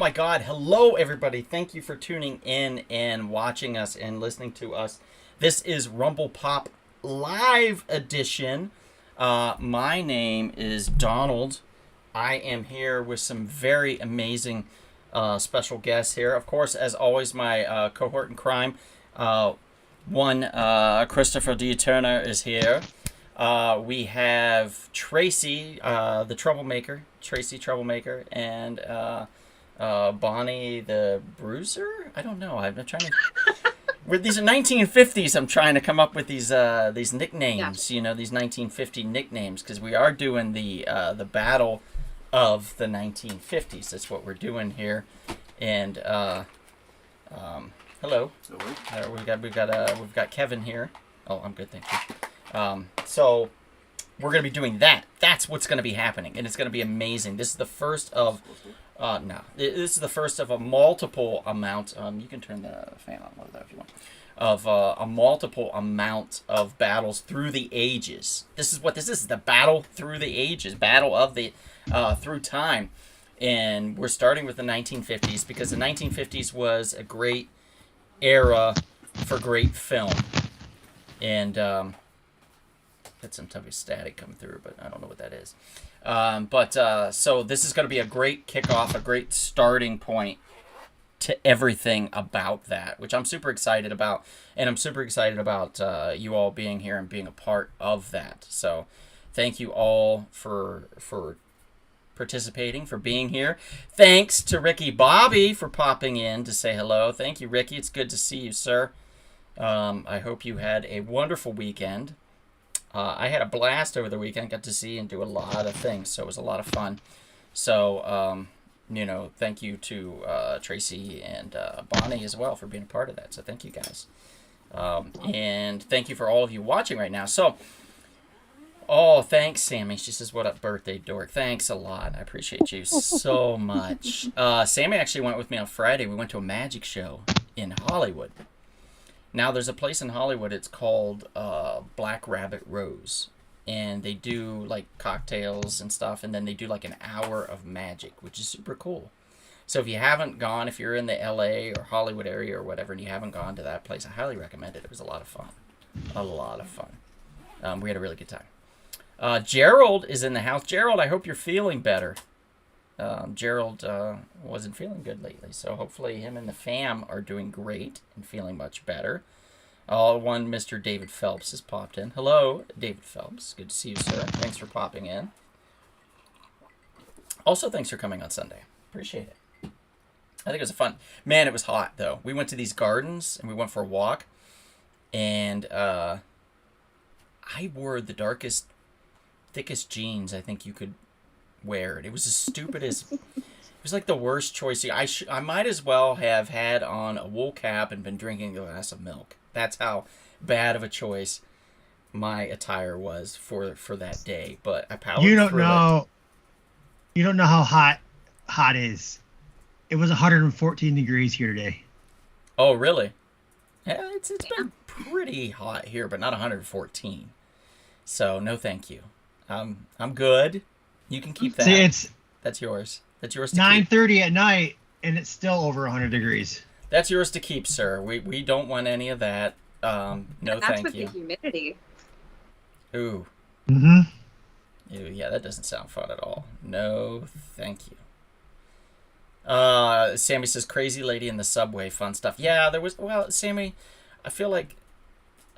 my God. Hello, everybody. Thank you for tuning in and watching us and listening to us. This is Rumble Pop Live Edition. My name is Donald. I am here with some very amazing special guests here. Of course, as always, my cohort in crime, Christopher D. Turner is here. We have Tracy, the troublemaker, and Bonnie the Bruiser. I don't know. I'm trying to. With these 1950s, I'm trying to come up with these nicknames. Yeah. You know, these 1950 nicknames, because we are doing the battle of the 1950s. That's what we're doing here. And hello. We've got Kevin here. Oh, I'm good, thank you. So we're going to be doing that. That's what's going to be happening, and it's going to be amazing. This is the first of this is the first of a multiple amount. You can turn the fan on over there if you want. Of a multiple amount of battles through the ages. This is what this is. The battle through the ages, battle of the through time, and we're starting with the 1950s because the 1950s was a great era for great film, and had some type of static coming through, but I don't know what that is. So this is going to be a great kickoff, a great starting point to everything about that, which I'm super excited about, and I'm super excited about you all being here and being a part of that. So thank you all for participating, for being here. Thanks to Ricky Bobby for popping in to say hello. Thank you, Ricky. It's good to see you, sir. I hope you had a wonderful weekend. I had a blast over the weekend. Got to see and do a lot of things, so it was a lot of fun. So, thank you to Tracy and Bonnie as well for being a part of that. So thank you guys. And thank you for all of you watching right now. So, thanks, Sammy. She says, what up, birthday dork? Thanks a lot. I appreciate you so much. Sammy actually went with me on Friday. We went to a magic show in Hollywood. Now, there's a place in Hollywood, it's called Black Rabbit Rose, and they do, like, cocktails and stuff, and then they do, like, an hour of magic, which is super cool. So if you haven't gone, if you're in the L.A. or Hollywood area or whatever, and you haven't gone to that place, I highly recommend it. It was a lot of fun. A lot of fun. We had a really good time. Gerald is in the house. Gerald, I hope you're feeling better. Gerald wasn't feeling good lately, so hopefully him and the fam are doing great and feeling much better. One Mr. David Phelps has popped in. Hello, David Phelps. Good to see you, sir. Thanks for popping in. Also, thanks for coming on Sunday. Appreciate it. I think it was fun. Man, it was hot, though. We went to these gardens, and we went for a walk, and I wore the darkest, thickest jeans I think you could wear it. It was as stupid as it was like the worst choice. I might as well have had on a wool cap and been drinking a glass of milk. That's how bad of a choice my attire was for that day. But I powered through it. You don't know how hot is. It was 114 degrees here today. Oh, really? Yeah, it's been pretty hot here, but not 114. So no, thank you. I'm good. You can keep that. See, that's yours. That's yours to 9:30 at night, and it's still over 100 degrees. That's yours to keep, sir. We don't want any of that. No, thank you. That's with the humidity. Ooh. Mm-hmm. Ew, yeah, that doesn't sound fun at all. No, thank you. Sammy says, crazy lady in the subway, fun stuff. Yeah, there was, Sammy, I feel like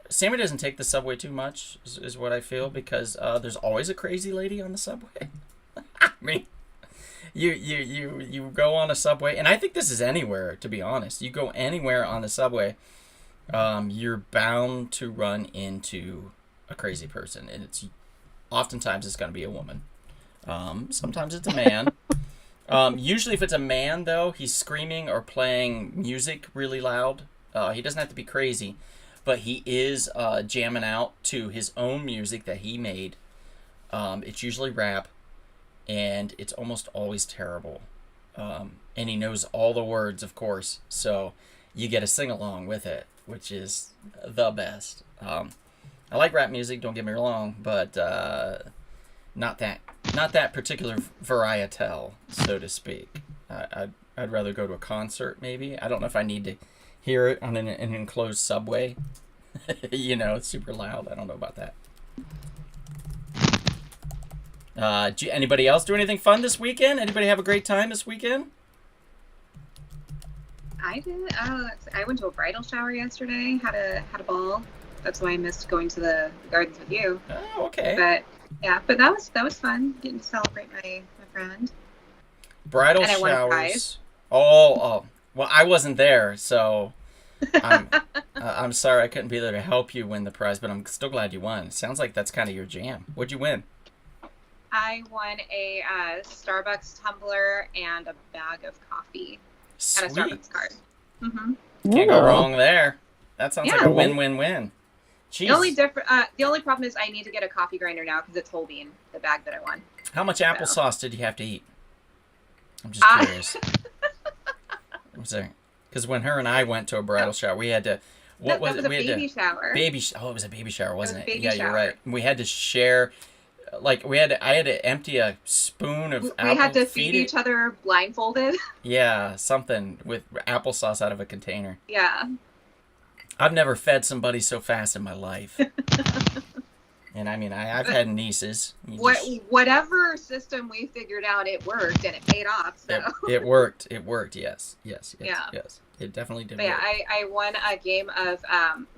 Sammy doesn't take the subway too much, is what I feel, because there's always a crazy lady on the subway. I mean, you go on a subway, and I think this is anywhere, to be honest. You go anywhere on the subway, you're bound to run into a crazy person, and oftentimes it's going to be a woman. Sometimes it's a man. Usually if it's a man, though, he's screaming or playing music really loud. He doesn't have to be crazy, but he is jamming out to his own music that he made. It's usually rap, and it's almost always terrible. And he knows all the words, of course, so you get to sing along with it, which is the best. I like rap music, don't get me wrong, but not that particular varietal, so to speak. I'd rather go to a concert, maybe. I don't know if I need to hear it on an enclosed subway. It's super loud. I don't know about that. Anybody else do anything fun this weekend? Anybody have a great time this weekend? I did. I went to a bridal shower yesterday. Had a ball. That's why I missed going to the gardens with you. Oh, okay. But that was fun getting to celebrate my friend. Bridal and I won a showers. prize. Oh. Well, I wasn't there, so I'm sorry I couldn't be there to help you win the prize, but I'm still glad you won. Sounds like that's kind of your jam. What'd you win? I won a Starbucks tumbler and a bag of coffee. Sweet. And a Starbucks card. Mm-hmm. Can't go wrong there. That sounds like a win-win-win. Jeez. The only problem is I need to get a coffee grinder now because it's whole bean, the bag that I won. How much applesauce did you have to eat? I'm just curious. Was there? Because when her and I went to a bridal shower, we had to. What was it? It was a baby shower. Oh, it was a baby shower, wasn't it? Yeah, you're right. We had to share. I had to empty a spoon of apple. We had to feed each other blindfolded. Yeah, something with applesauce out of a container. Yeah. I've never fed somebody so fast in my life. And I mean, I've had nieces. Whatever system we figured out, it worked and it paid off. So. It worked. It worked. Yes. Yes. It definitely did. But yeah, I won a game of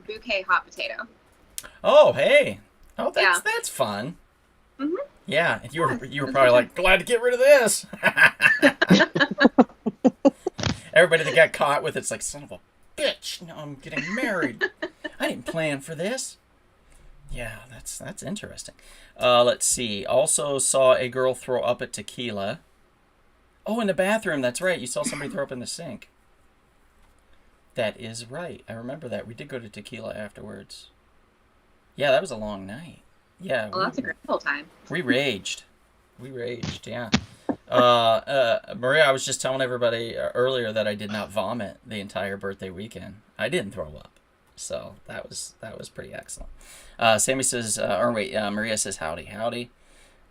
bouquet hot potato. Oh, hey. Oh, that's fun. Mm-hmm. Yeah, and you were probably like, glad to get rid of this. Everybody that got caught with it's like, son of a bitch. No, I'm getting married. I didn't plan for this. Yeah, that's interesting. Let's see. Also saw a girl throw up at tequila. Oh, in the bathroom. That's right. You saw somebody throw up in the sink. That is right. I remember that. We did go to tequila afterwards. Yeah, that was a long night. Yeah. Well, that's a great whole time. We raged. Yeah. Maria, I was just telling everybody earlier that I did not vomit the entire birthday weekend. I didn't throw up. So that was pretty excellent. Sammy says, Maria says howdy.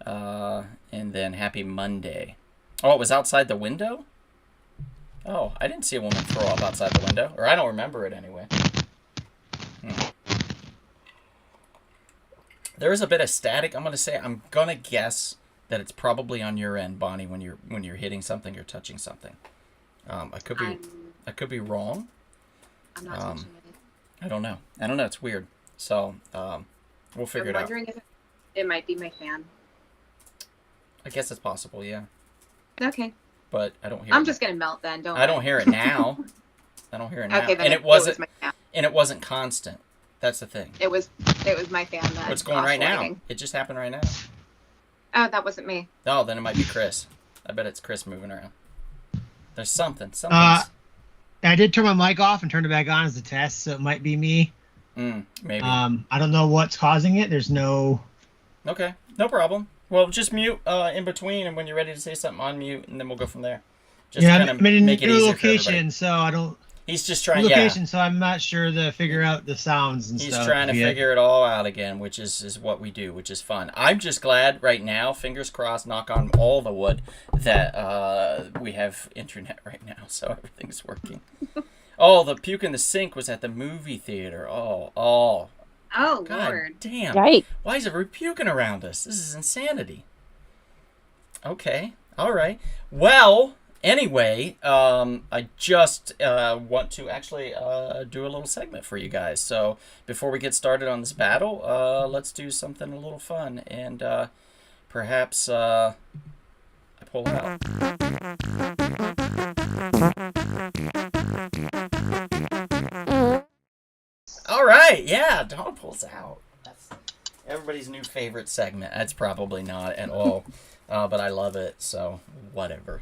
And then happy Monday. Oh, it was outside the window? Oh, I didn't see a woman throw up outside the window. Or I don't remember it anyway. There is a bit of static. I'm gonna guess that it's probably on your end, Bonnie, when you're hitting something or touching something. I could be wrong. I'm not touching it. I don't know. It's weird. So we'll figure it out. I'm wondering if it might be my fan. I guess it's possible, yeah. Okay. But I don't hear. I'm just gonna melt then. I don't hear it now. Okay, then it wasn't constant. That's the thing. It was my fan. What's going right now? It just happened right now. Oh, that wasn't me. Oh, then it might be Chris. I bet it's Chris moving around. There's something. I did turn my mic off and turn it back on as a test, so it might be me. Maybe. I don't know what's causing it. There's no. Okay, no problem. Well, just mute in between, and when you're ready to say something, unmute, and then we'll go from there. Just I'm in a new location, so I don't. He's just trying. So I'm not sure to figure out the sounds and stuff. He's trying to figure it all out again, which is what we do, which is fun. I'm just glad right now, fingers crossed, knock on all the wood, that we have internet right now, so everything's working. Oh, the puke in the sink was at the movie theater. Oh, God, Lord. Damn. Right. Why is everybody puking around us? This is insanity. Okay. All right. Well, anyway, I just want to actually do a little segment for you guys. So before we get started on this battle, let's do something a little fun. And perhaps I pull it out. All right, yeah, Dawn pulls out. That's everybody's new favorite segment. That's probably not at all, but I love it, so whatever.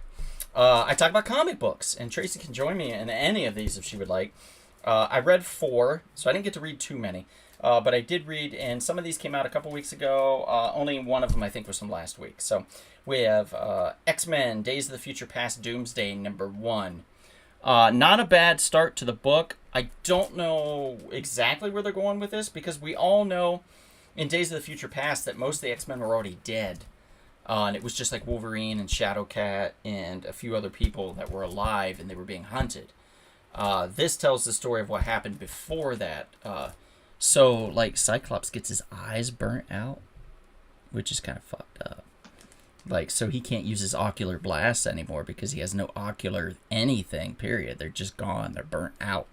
I talk about comic books, and Tracy can join me in any of these if she would like. I read 4, so I didn't get to read too many, but I did read, and some of these came out a couple weeks ago. Only one of them, I think, was from last week. So we have X-Men, Days of the Future Past, Doomsday, #1. Not a bad start to the book. I don't know exactly where they're going with this, because we all know in Days of the Future Past that most of the X-Men were already dead. And it was just like Wolverine and Shadowcat and a few other people that were alive and they were being hunted. This tells the story of what happened before that. So, like, Cyclops gets his eyes burnt out, which is kind of fucked up. Like, so he can't use his ocular blasts anymore because he has no ocular anything, period. They're just gone. They're burnt out.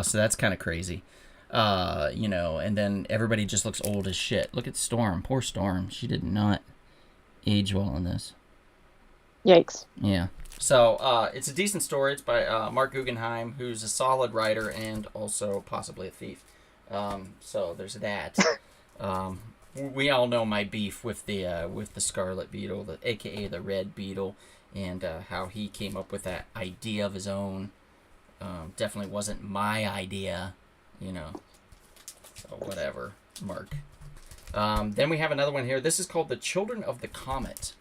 So that's kind of crazy. And then everybody just looks old as shit. Look at Storm. Poor Storm. She did not age well in this. Yikes. Yeah. So it's a decent story. It's by Mark Guggenheim, who's a solid writer and also possibly a thief. So there's that. We all know my beef with the Scarlet Beetle, aka the Red Beetle, and how he came up with that idea of his own. Definitely wasn't my idea, So whatever, Mark. Then we have another one here. This is called The Children of the Comet.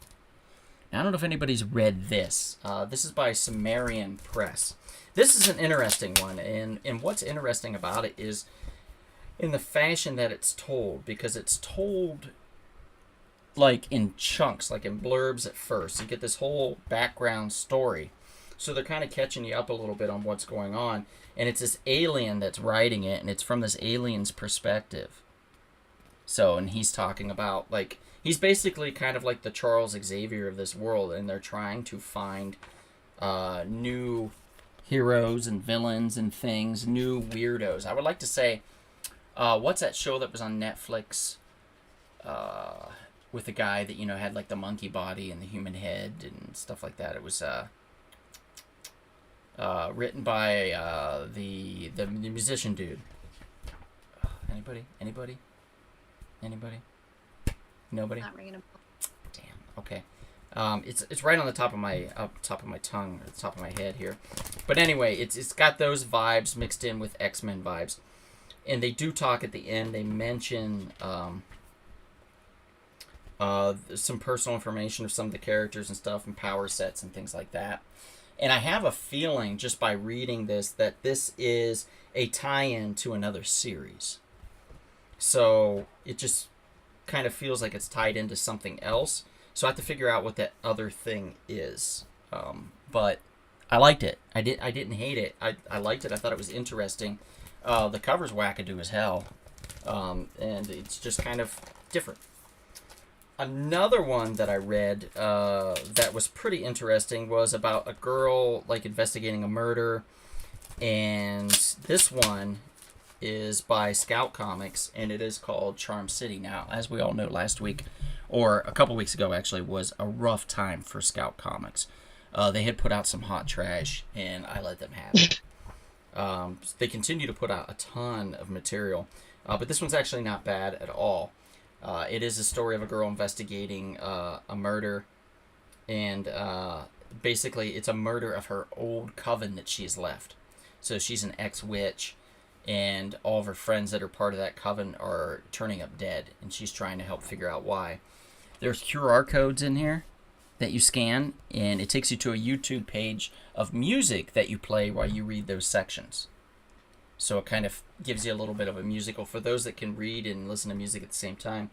Now, I don't know if anybody's read this. This is by Sumerian Press. This is an interesting one, and what's interesting about it is in the fashion that it's told, because it's told like in chunks, like in blurbs at first. You get this whole background story. So they're kind of catching you up a little bit on what's going on. And it's this alien that's writing it, and it's from this alien's perspective. So, and he's talking about, like, he's basically kind of like the Charles Xavier of this world, and they're trying to find new heroes and villains and things, new weirdos. I would like to say, what's that show that was on Netflix with the guy that, had like the monkey body and the human head and stuff like that? It was written by the musician dude. Anybody? Nobody? Not ringing a bell. Damn. Okay. It's right on the top of my tongue, or the top of my head here. But anyway, it's got those vibes mixed in with X-Men vibes, and they do talk at the end. They mention some personal information of some of the characters and stuff, and power sets and things like that. And I have a feeling, just by reading this, that this is a tie-in to another series. So it just kind of feels like it's tied into something else. So I have to figure out what that other thing is. But I liked it. I didn't hate it. I liked it. I thought it was interesting. The cover's wackadoo as hell. And it's just kind of different. Another one that I read that was pretty interesting was about a girl like investigating a murder, and this one is by Scout Comics, and it is called Charm City. Now, as we all know, last week, or a couple weeks ago actually, was a rough time for Scout Comics. They had put out some hot trash, and I let them have it. They continue to put out a ton of material, but this one's actually not bad at all. It is a story of a girl investigating a murder, and basically it's a murder of her old coven that she's left. So she's an ex-witch, and all of her friends that are part of that coven are turning up dead, and she's trying to help figure out why. There's QR codes in here that you scan, and it takes you to a YouTube page of music that you play while you read those sections. So it kind of gives you a little bit of a musical. For those that can read and listen to music at the same time,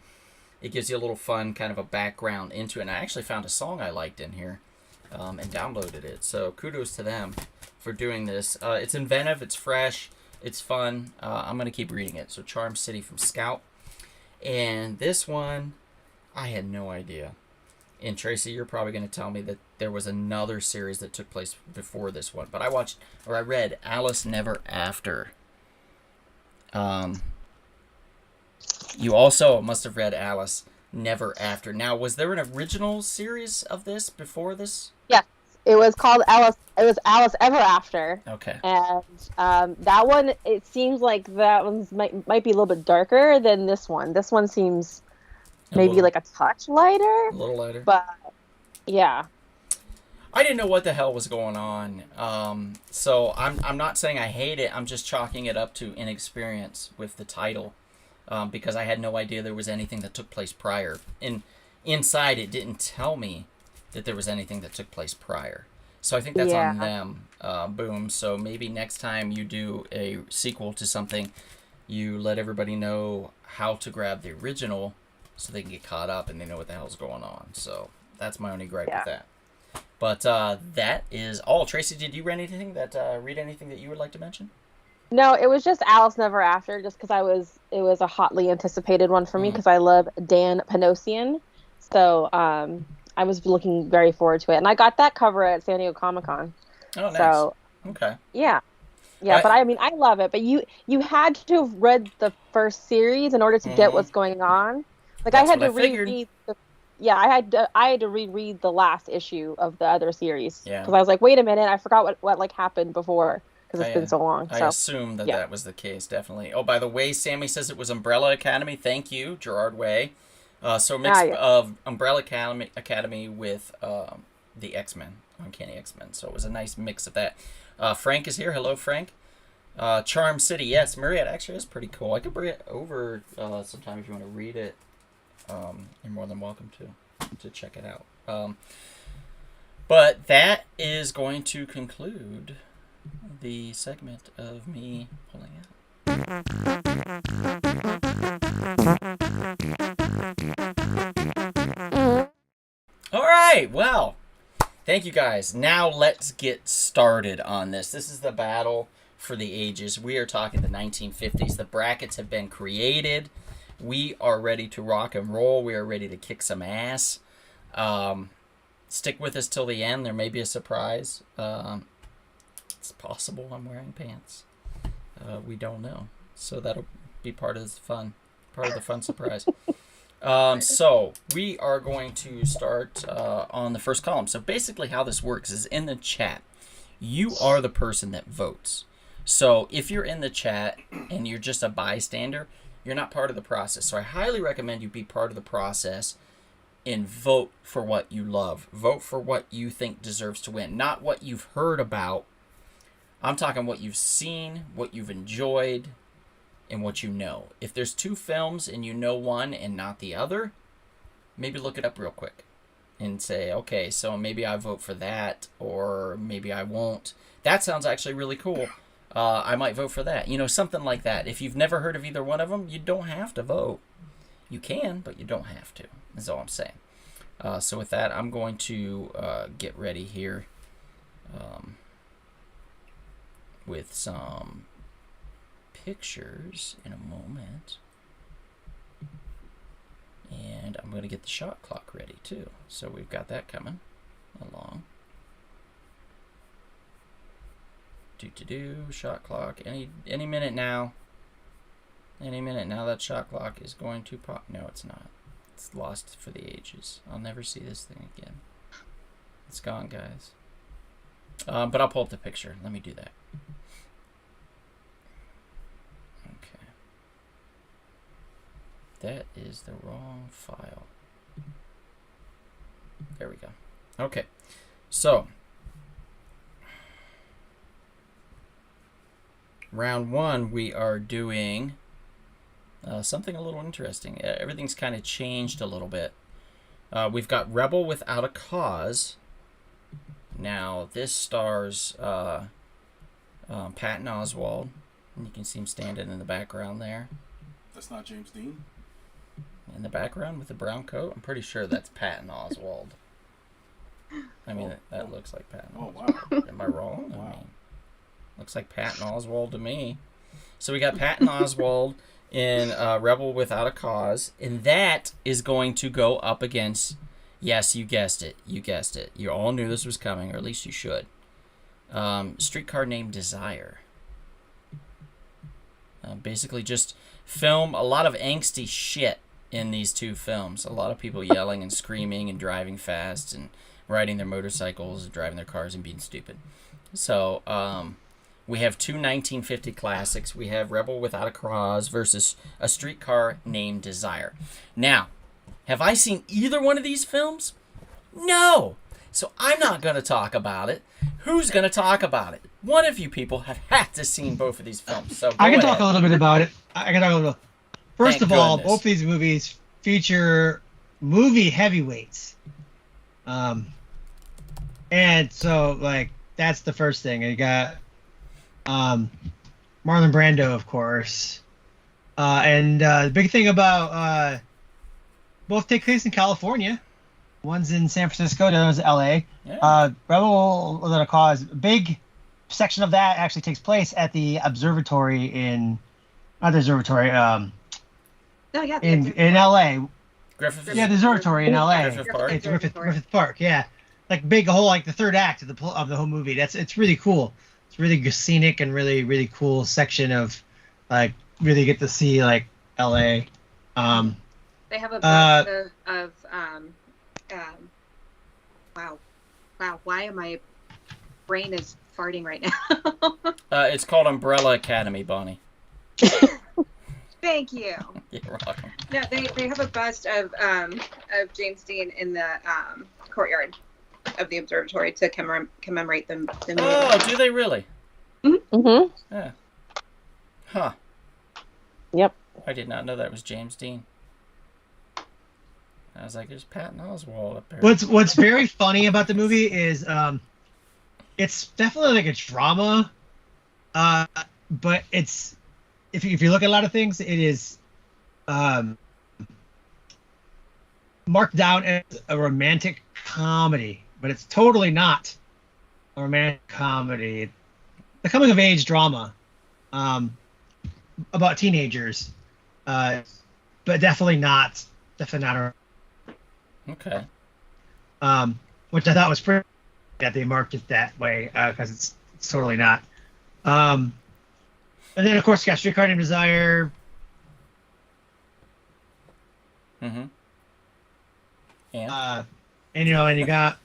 it gives you a little fun kind of a background into it. And I actually found a song I liked in here and downloaded it. So kudos to them for doing this. It's inventive, it's fresh, it's fun. I'm going to keep reading it. So Charm City from Scout. And this one, I had no idea. And Tracy, you're probably going to tell me that there was another series that took place before this one. But I read Alice Never After. You also must have read Alice Never After. Now, was there an original series of this before this? Yes, it was called Alice. It was Alice Ever After. Okay. And that one, it seems like that one might be a little bit darker than this one. This one seems maybe like a touch lighter. A little lighter. But yeah. I didn't know what the hell was going on. So I'm not saying I hate it. I'm just chalking it up to inexperience with the title. Because I had no idea there was anything that took place prior. And inside it didn't tell me that there was anything that took place prior. So I think that's on them. Boom. So maybe next time you do a sequel to something, you let everybody know how to grab the original so they can get caught up and they know what the hell's going on. So that's my only gripe Yeah. with that. But that is all. Tracy, did you read anything that you would like to mention? No, it was just Alice Never After, just because it was a hotly anticipated one for me because I love Dan Panosian. So I was looking very forward to it, and I got that cover at San Diego Comic-Con. Oh, nice. So okay. yeah, but I mean, I love it. But you had to have read the first series in order to get what's going on. Like That's I had what to I figured. reread I had to reread the last issue of the other series because Yeah. I was like, wait a minute, I forgot what like happened before because it's been so long. I assume that was the case, definitely. Oh, by the way, Sammy says it was Umbrella Academy. Thank you, Gerard Way. So a mix of Umbrella Academy with the X-Men, Uncanny X-Men. So it was a nice mix of that. Frank is here. Hello, Frank. Charm City. Yes, Mariette actually is pretty cool. I could bring it over sometime if you want to read it. You're more than welcome to check it out. But that is going to conclude the segment of me pulling out. All right, well, thank you guys. Now let's get started on this. This is the battle for the ages. We are talking the 1950s. The brackets have been created. We are ready to rock and roll. We are ready to kick some ass. Stick with us till the end. There may be a surprise. It's possible I'm wearing pants. We don't know. So that'll be part of the fun surprise. So we are going to start on the first column. So basically how this works is in the chat, you are the person that votes. So if you're in the chat and you're just a bystander, you're not part of the process. So I highly recommend you be part of the process and vote for what you love. Vote for what you think deserves to win, not what you've heard about. I'm talking what you've seen, what you've enjoyed, and what you know. If there's two films and you know one and not the other, maybe look it up real quick and say, okay, so maybe I vote for that, or maybe I won't. That sounds actually really cool. I might vote for that. You know, something like that. If you've never heard of either one of them, you don't have to vote. You can, but you don't have to, is all I'm saying. So with that, I'm going to get ready here with some pictures in a moment. And I'm going to get the shot clock ready, too. So we've got that coming along. Shot clock. Any minute now. Any minute now that shot clock is going to pop. No, it's not. It's lost for the ages. I'll never see this thing again. It's gone, guys. But I'll pull up the picture. Let me do that. Okay. That is the wrong file. There we go. Okay. So, round one, we are doing something a little interesting. Everything's kind of changed a little bit. We've got Rebel Without a Cause. Now, this stars Patton Oswalt. And you can see him standing in the background there. That's not James Dean? In the background with the brown coat? I'm pretty sure that's Patton Oswalt. I mean, that looks like Patton Oswalt. Wow. Am I wrong? Wow. I mean, looks like Patton Oswalt to me. So we got Patton Oswalt in Rebel Without a Cause, and that is going to go up against, yes, you guessed it. You guessed it. You all knew this was coming, or at least you should. Streetcar Named Desire. Basically just film a lot of angsty shit in these two films. A lot of people yelling and screaming and driving fast and riding their motorcycles and driving their cars and being stupid. So, we have two 1950 classics. We have Rebel Without a Cause versus A Streetcar Named Desire. Now, have I seen either one of these films? No! So I'm not going to talk about it. Who's going to talk about it? One of you people have had to seen both of these films. So I can go talk a ahead. little bit about it. I can talk a little. First Thank of all, goodness. both these movies feature movie heavyweights. And so, like, that's the first thing. You got Marlon Brando, of course. And the big thing about both take place in California. One's in San Francisco, the other one's L.A. Yeah. Rebel Without a Cause, a big section of that actually takes place at the observatory not the observatory, Oh yeah. in L.A. Griffith. Yeah, the observatory in L.A. Griffith Park. It's Griffith Park, yeah. Like big whole, like the third act of the whole movie. It's really cool. It's really scenic and really, really cool section of, like, really get to see, like, L.A. They have a bust of wow. Why am my brain is farting right now? It's called Umbrella Academy, Bonnie. Thank you. You're welcome. No, they have a bust of James Dean in the courtyard of the observatory to commemorate the movie. Oh, do they really? Mm-hmm. Yeah. Huh. Yep. I did not know that was James Dean. I was like, there's Patton Oswalt up there. What's very funny about the movie is it's definitely like a drama, but it's if you look at a lot of things, it is marked down as a romantic comedy, but it's totally not a romantic comedy. The coming of age drama about teenagers, but definitely not a. Okay. Which I thought was pretty that they marked it that way because it's totally not. And then of course you got Streetcar Named Desire. Mm-hmm. And you got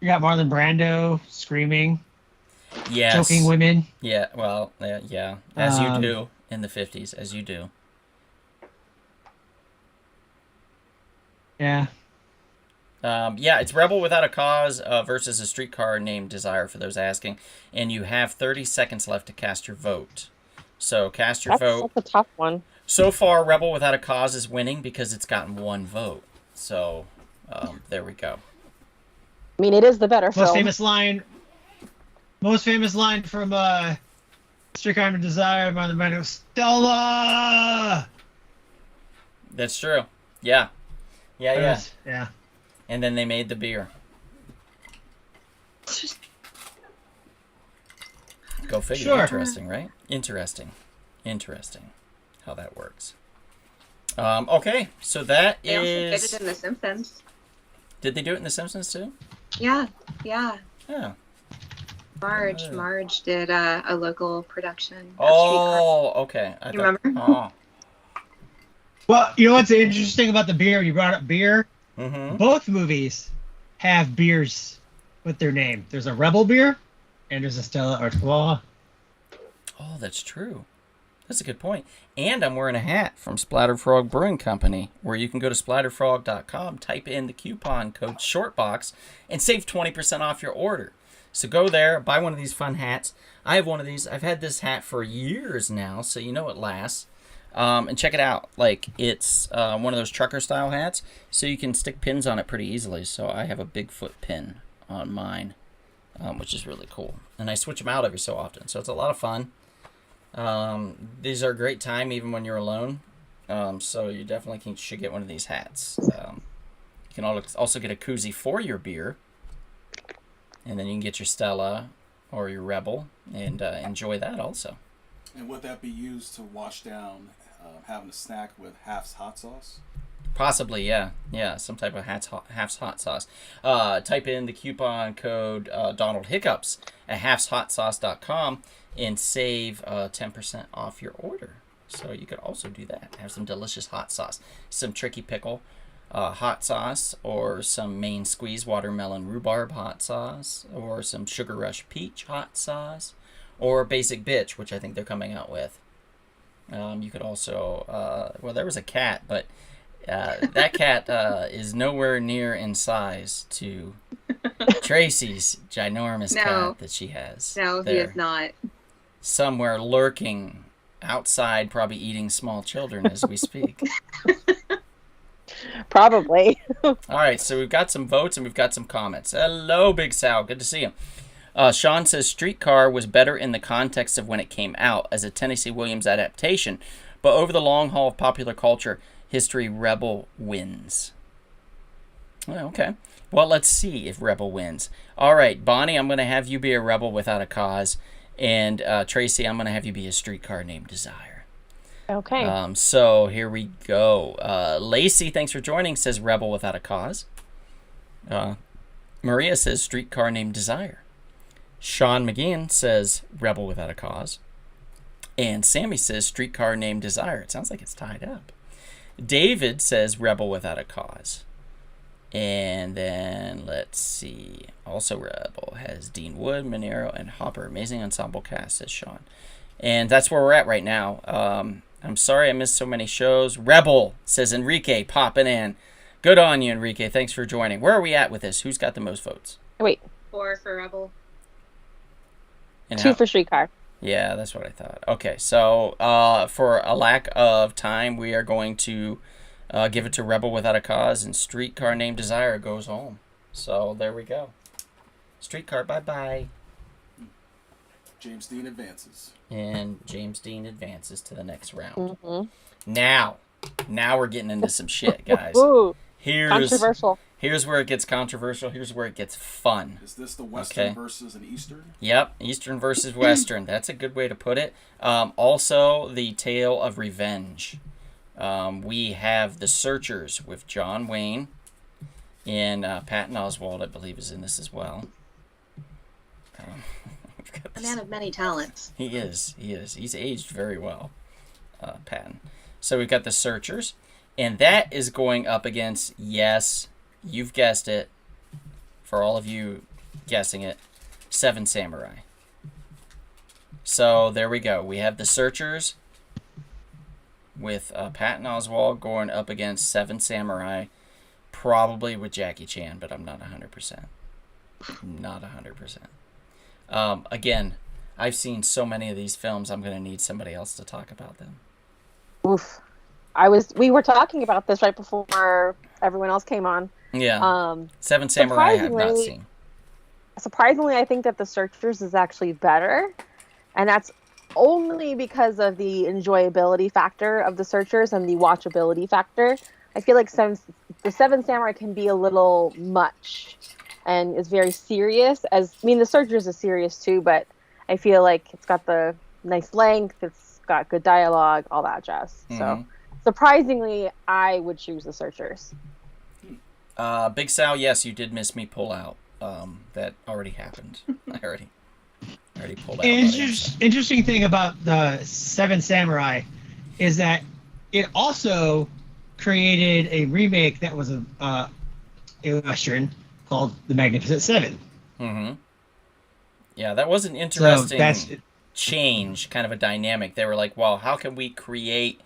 Marlon Brando screaming, Yes. choking women. Yeah. Well. Yeah. As you do in the 50s, as you do. Yeah. Yeah, it's Rebel Without a Cause versus A Streetcar Named Desire, for those asking. And you have 30 seconds left to cast your vote. So cast your vote. That's a tough one. So far, Rebel Without a Cause is winning because it's gotten one vote. So there we go. I mean, it is the better Most film. famous line from Streetcar Named Desire by the man Stella. That's true. Yeah. Yeah. Yeah. And then they made the beer. Go figure. Sure. Interesting, right? Interesting how that works. Okay, so that They also did is... it in The Simpsons. Did they do it in The Simpsons too? Yeah. Yeah. Marge did a local production. Of Oh, okay. You remember? Oh. Well, you know what's interesting about the beer? You brought up beer. Mm-hmm. Both movies have beers with their name. There's a Rebel beer, and there's a Stella Artois. Oh, that's true. That's a good point. And I'm wearing a hat from Splatterfrog Brewing Company, where you can go to splatterfrog.com, type in the coupon code SHORTBOX, and save 20% off your order. So go there, buy one of these fun hats. I have one of these. I've had this hat for years now, so you know it lasts. And check it out. Like, it's one of those trucker-style hats, so you can stick pins on it pretty easily. So I have a Bigfoot pin on mine, which is really cool. And I switch them out every so often, so it's a lot of fun. These are a great time even when you're alone. So you definitely should get one of these hats. You can also get a koozie for your beer. And then you can get your Stella or your Rebel and enjoy that also. And would that be used to wash down having a snack with Half's hot sauce? Possibly, yeah. Yeah, some type of Half's hot sauce. Type in the coupon code Donald Hiccups at halfshotsauce.com and save 10% off your order. So you could also do that. Have some delicious hot sauce. Some Tricky Pickle hot sauce, or some Main Squeeze watermelon rhubarb hot sauce, or some Sugar Rush peach hot sauce, or Basic Bitch, which I think they're coming out with. You could also, well, there was a cat, but that cat is nowhere near in size to Tracy's ginormous cat that she has. No, there. he is not. Somewhere lurking outside, probably eating small children as we speak. Probably. All right, so we've got some votes and we've got some comments. Hello, Big Sal. Good to see you. Sean says Streetcar was better in the context of when it came out as a Tennessee Williams adaptation, but over the long haul of popular culture, history, Rebel wins. Well, okay. Well, let's see if Rebel wins. All right, Bonnie, I'm going to have you be a rebel without a cause. And Tracy, I'm going to have you be a streetcar named Desire. Okay. So here we go. Lacey, thanks for joining, says rebel without a cause. Maria says streetcar named Desire. Sean McGeehan says rebel without a cause. And Sammy says streetcar named Desire. It sounds like it's tied up. David says rebel without a cause. And then, let's see. Also rebel has Dean Wood, Monero, and Hopper. Amazing ensemble cast, says Sean. And that's where we're at right now. I'm sorry I missed so many shows. Rebel, says Enrique, popping in. Good on you, Enrique. Thanks for joining. Where are we at with this? Who's got the most votes? Wait. 4 for Rebel. And 2 for streetcar. Yeah, that's what I thought. Okay, so for a lack of time, we are going to give it to Rebel Without a Cause, and Streetcar Named Desire goes home. So there we go. Streetcar, bye-bye. James Dean advances. And James Dean advances to the next round. Mm-hmm. Now we're getting into some shit, guys. Ooh, Here's controversial. Here's where it gets controversial. Here's where it gets fun. Is this the Western versus an Eastern? Yep, Eastern versus Western. That's a good way to put it. Also, the Tale of Revenge. We have The Searchers with John Wayne, and Patton Oswalt, I believe, is in this as well. A man of many talents. He is. He's aged very well, Patton. So we've got The Searchers, and that is going up against, yes, you've guessed it, for all of you guessing it, Seven Samurai. So there we go. We have The Searchers with Patton Oswalt going up against Seven Samurai, probably with Jackie Chan, but I'm not 100%. Not 100%. Again, I've seen so many of these films, I'm going to need somebody else to talk about them. Oof. We were talking about this right before everyone else came on. Yeah. Seven Samurai I have not seen. Surprisingly, I think that The Searchers is actually better. And that's only because of the enjoyability factor of The Searchers and the watchability factor. I feel like the Seven Samurai can be a little much and is very serious. The Searchers is serious too, but I feel like it's got the nice length, it's got good dialogue, all that jazz. Mm-hmm. So surprisingly, I would choose The Searchers. Big Sal, yes, you did miss me pull out. That already happened. I already pulled out. Interesting thing about the Seven Samurai is that it also created a remake that was a Western called The Magnificent Seven. Mm-hmm. Yeah, that was an interesting change, kind of a dynamic. They were like, well, how can we create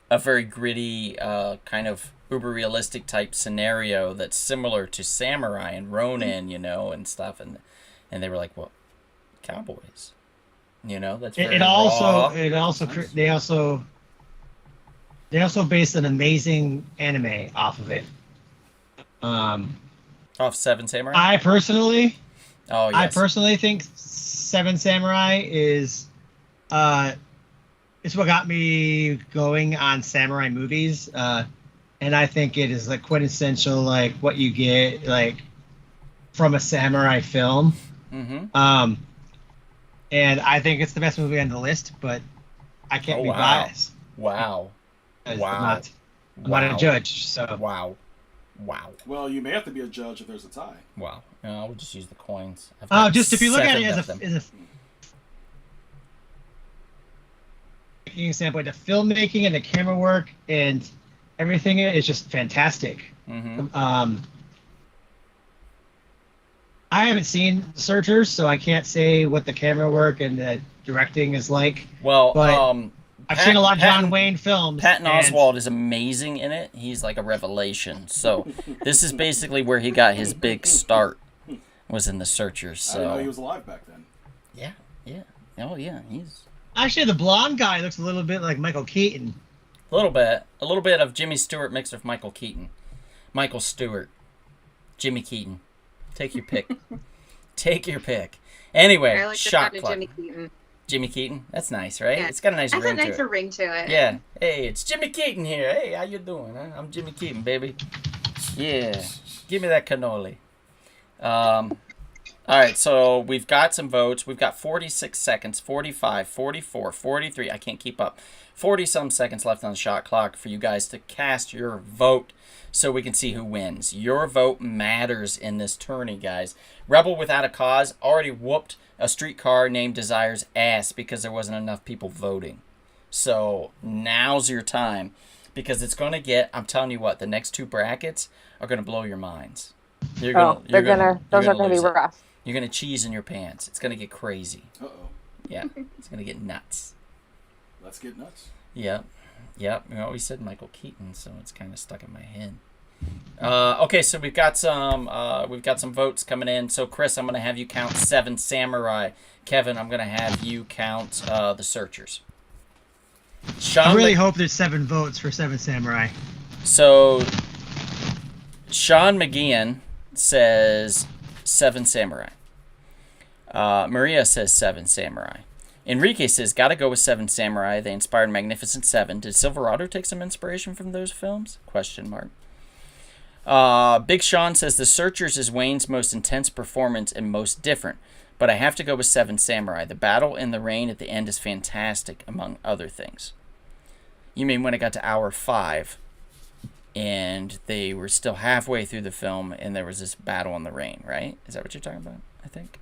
a very gritty, kind of uber realistic type scenario that's similar to Samurai and Ronin, and stuff, and they were like, well, cowboys, that's very raw. They also based an amazing anime off of it. Off Seven Samurai. I personally think Seven Samurai is what got me going on samurai movies. And I think it is like quintessential, like what you get like from a samurai film. Mm-hmm. And I think it's the best movie on the list, but I can't be biased. Wow. I'm not a judge, so. Wow. Well, you may have to be a judge if there's a tie. Wow. No, I would just use the coins. Just if you look at it as a standpoint, the filmmaking and the camera work and everything is just fantastic. Mm-hmm. I haven't seen Searchers, so I can't say what the camera work and the directing is like. Well, but I've seen a lot of John Wayne films. Patton Oswalt is amazing in it. He's like a revelation. So this is basically where he got his big start, was in The Searchers. So. I didn't know he was alive back then. Yeah. Oh, yeah, he's... Actually, the blonde guy looks a little bit like Michael Keaton. A little bit of Jimmy Stewart mixed with Michael Keaton. Michael Stewart. Jimmy Keaton. Take your pick. Anyway, I like shot the clock. Jimmy Keaton. Jimmy Keaton. That's nice, right? Yeah. It's got a nice That's a ring to nicer it. ring to it. Yeah. Hey, it's Jimmy Keaton here. Hey, how you doing? Huh? I'm Jimmy Keaton, baby. Yeah. Give me that cannoli. All right, so we've got some votes. We've got 46 seconds, 45, 44, 43. I can't keep up. 40-some seconds left on the shot clock for you guys to cast your vote so we can see who wins. Your vote matters in this tourney, guys. Rebel Without a Cause already whooped a streetcar named Desire's ass because there wasn't enough people voting. So now's your time because it's going to get, I'm telling you what, the next two brackets are going to blow your minds. Those are gonna be rough. You're going to cheese in your pants. It's going to get crazy. Uh-oh. Yeah, it's going to get nuts. Let's get nuts. Yep. We always said Michael Keaton, so it's kind of stuck in my head. Okay, so we've got some votes coming in. So Chris, I'm going to have you count 7 Samurai. Kevin, I'm going to have you count the Searchers. Sean, I really hope there's 7 votes for 7 Samurai. So Sean McGeehan says 7 Samurai. Maria says 7 Samurai. Enrique says, gotta go with 7 Samurai. They inspired Magnificent Seven. Did Silverado take some inspiration from those films? ? Big Sean says, The Searchers is Wayne's most intense performance and most different. But I have to go with 7 Samurai. The battle in the rain at the end is fantastic, among other things. You mean when it got to hour 5, and they were still halfway through the film, and there was this battle in the rain, right? Is that what you're talking about, I think?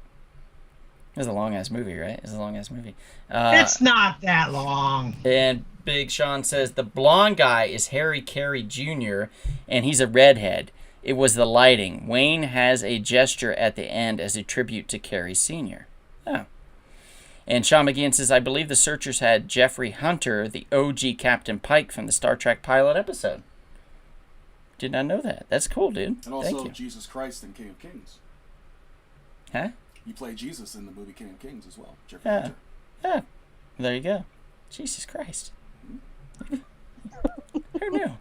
It was a long-ass movie, right? It was a long-ass movie. It's not that long. And Big Sean says, the blonde guy is Harry Carey Jr., and he's a redhead. It was the lighting. Wayne has a gesture at the end as a tribute to Carey Sr. Oh. And Sean McGeehan says, I believe the Searchers had Jeffrey Hunter, the OG Captain Pike from the Star Trek pilot episode. Did not know that. That's cool, dude. And also Thank you. Jesus Christ in King of Kings. Huh? You play Jesus in the movie King of Kings as well. Jeffrey Yeah. Hunter. Yeah. There you go. Jesus Christ. Who knew?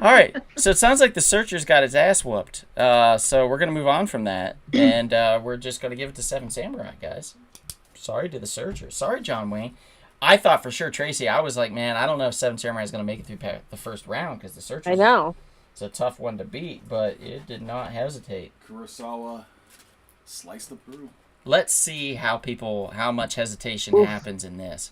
All right. So it sounds like the Searchers got his ass whooped. So we're going to move on from that. And we're just going to give it to 7 Samurai, guys. Sorry to the Searchers. Sorry, John Wayne. I thought for sure, Tracy, I was like, man, I don't know if 7 Samurai is going to make it through the first round because the Searchers. I know. It's a tough one to beat, but it did not hesitate. Kurosawa sliced the brew. Let's see how much hesitation happens in this.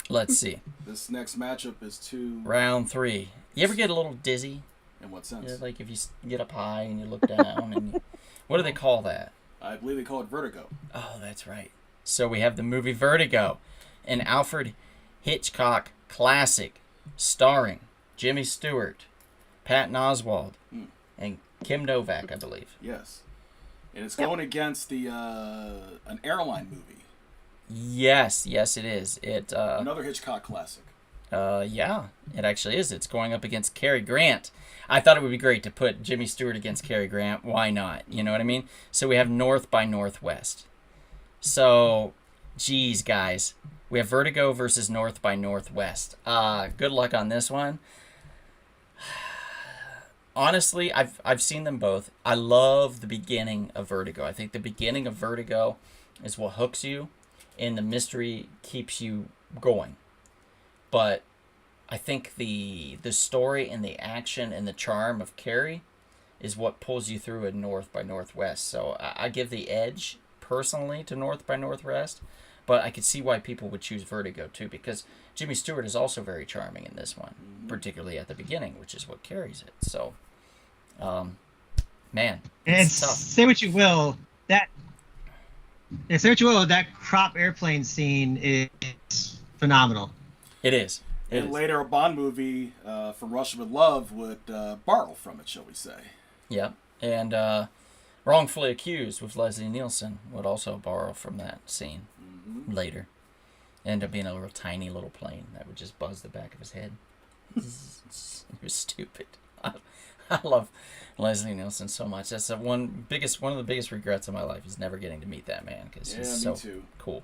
Let's see. This next matchup is two. Round 3. You ever get a little dizzy? In what sense? You know, like if you get up high and you look down, and what do they call that? I believe they call it vertigo. Oh, that's right. So we have the movie Vertigo, an Alfred Hitchcock classic, starring Jimmy Stewart, Patton Oswalt, and Kim Novak, I believe. Yes. And it's going against the an airline movie. Yes, it is. Another Hitchcock classic. Yeah, it actually is. It's going up against Cary Grant. I thought it would be great to put Jimmy Stewart against Cary Grant. Why not? You know what I mean? So we have North by Northwest. So, geez, guys. We have Vertigo versus North by Northwest. Good luck on this one. Honestly, I've seen them both. I love the beginning of Vertigo. I think the beginning of Vertigo is what hooks you, and the mystery keeps you going. But I think the story and the action and the charm of Carrie is what pulls you through in North by Northwest. So I give the edge personally to North by Northwest, but I could see why people would choose Vertigo too, because Jimmy Stewart is also very charming in this one, particularly at the beginning, which is what carries it. So, man, it's tough. Say what you will, that crop airplane scene is phenomenal. It is. And later, a Bond movie from Russia with Love would borrow from it, shall we say. Yeah. And Wrongfully Accused with Leslie Nielsen would also borrow from that scene later. End up being a little tiny little plane that would just buzz the back of his head. It was stupid. I love Leslie Nielsen so much. That's one of the biggest regrets of my life is never getting to meet that man because he's so cool.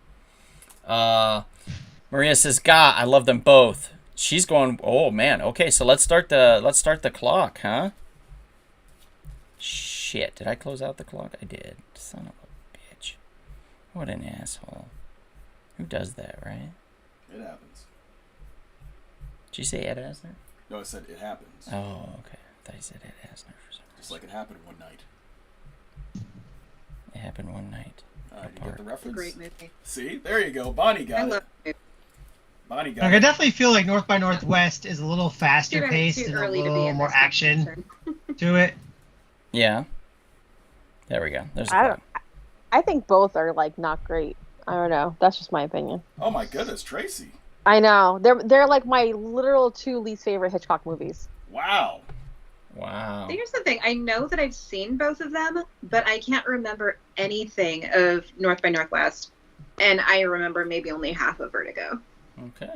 Maria says, "God, I love them both." She's going, "Oh man, okay, so let's start the clock, huh?" Shit, did I close out the clock? I did. Son of a bitch. What an asshole. Who does that, right? It happens. Did you say Ed Asner? No, I said it happens. Oh, okay. I thought you said Ed Asner for some Just like it happened one night. reason. It happened one night. You get Apart. the It's a reference? great movie. See? There you go. Bonnie I got love it. it. Bonnie got Like, I it. definitely feel like North by Northwest is a little faster Too paced and a early to be little in more this action conversation. to it. Yeah. There we go. There's the I plot. don't. I think both are like not great. I don't know. That's just my opinion. Oh my goodness, Tracy. I know they're like my literal 2 least favorite Hitchcock movies. Wow. Wow. Here's the thing. I know that I've seen both of them, but I can't remember anything of North by Northwest. And I remember maybe only half of Vertigo. Okay.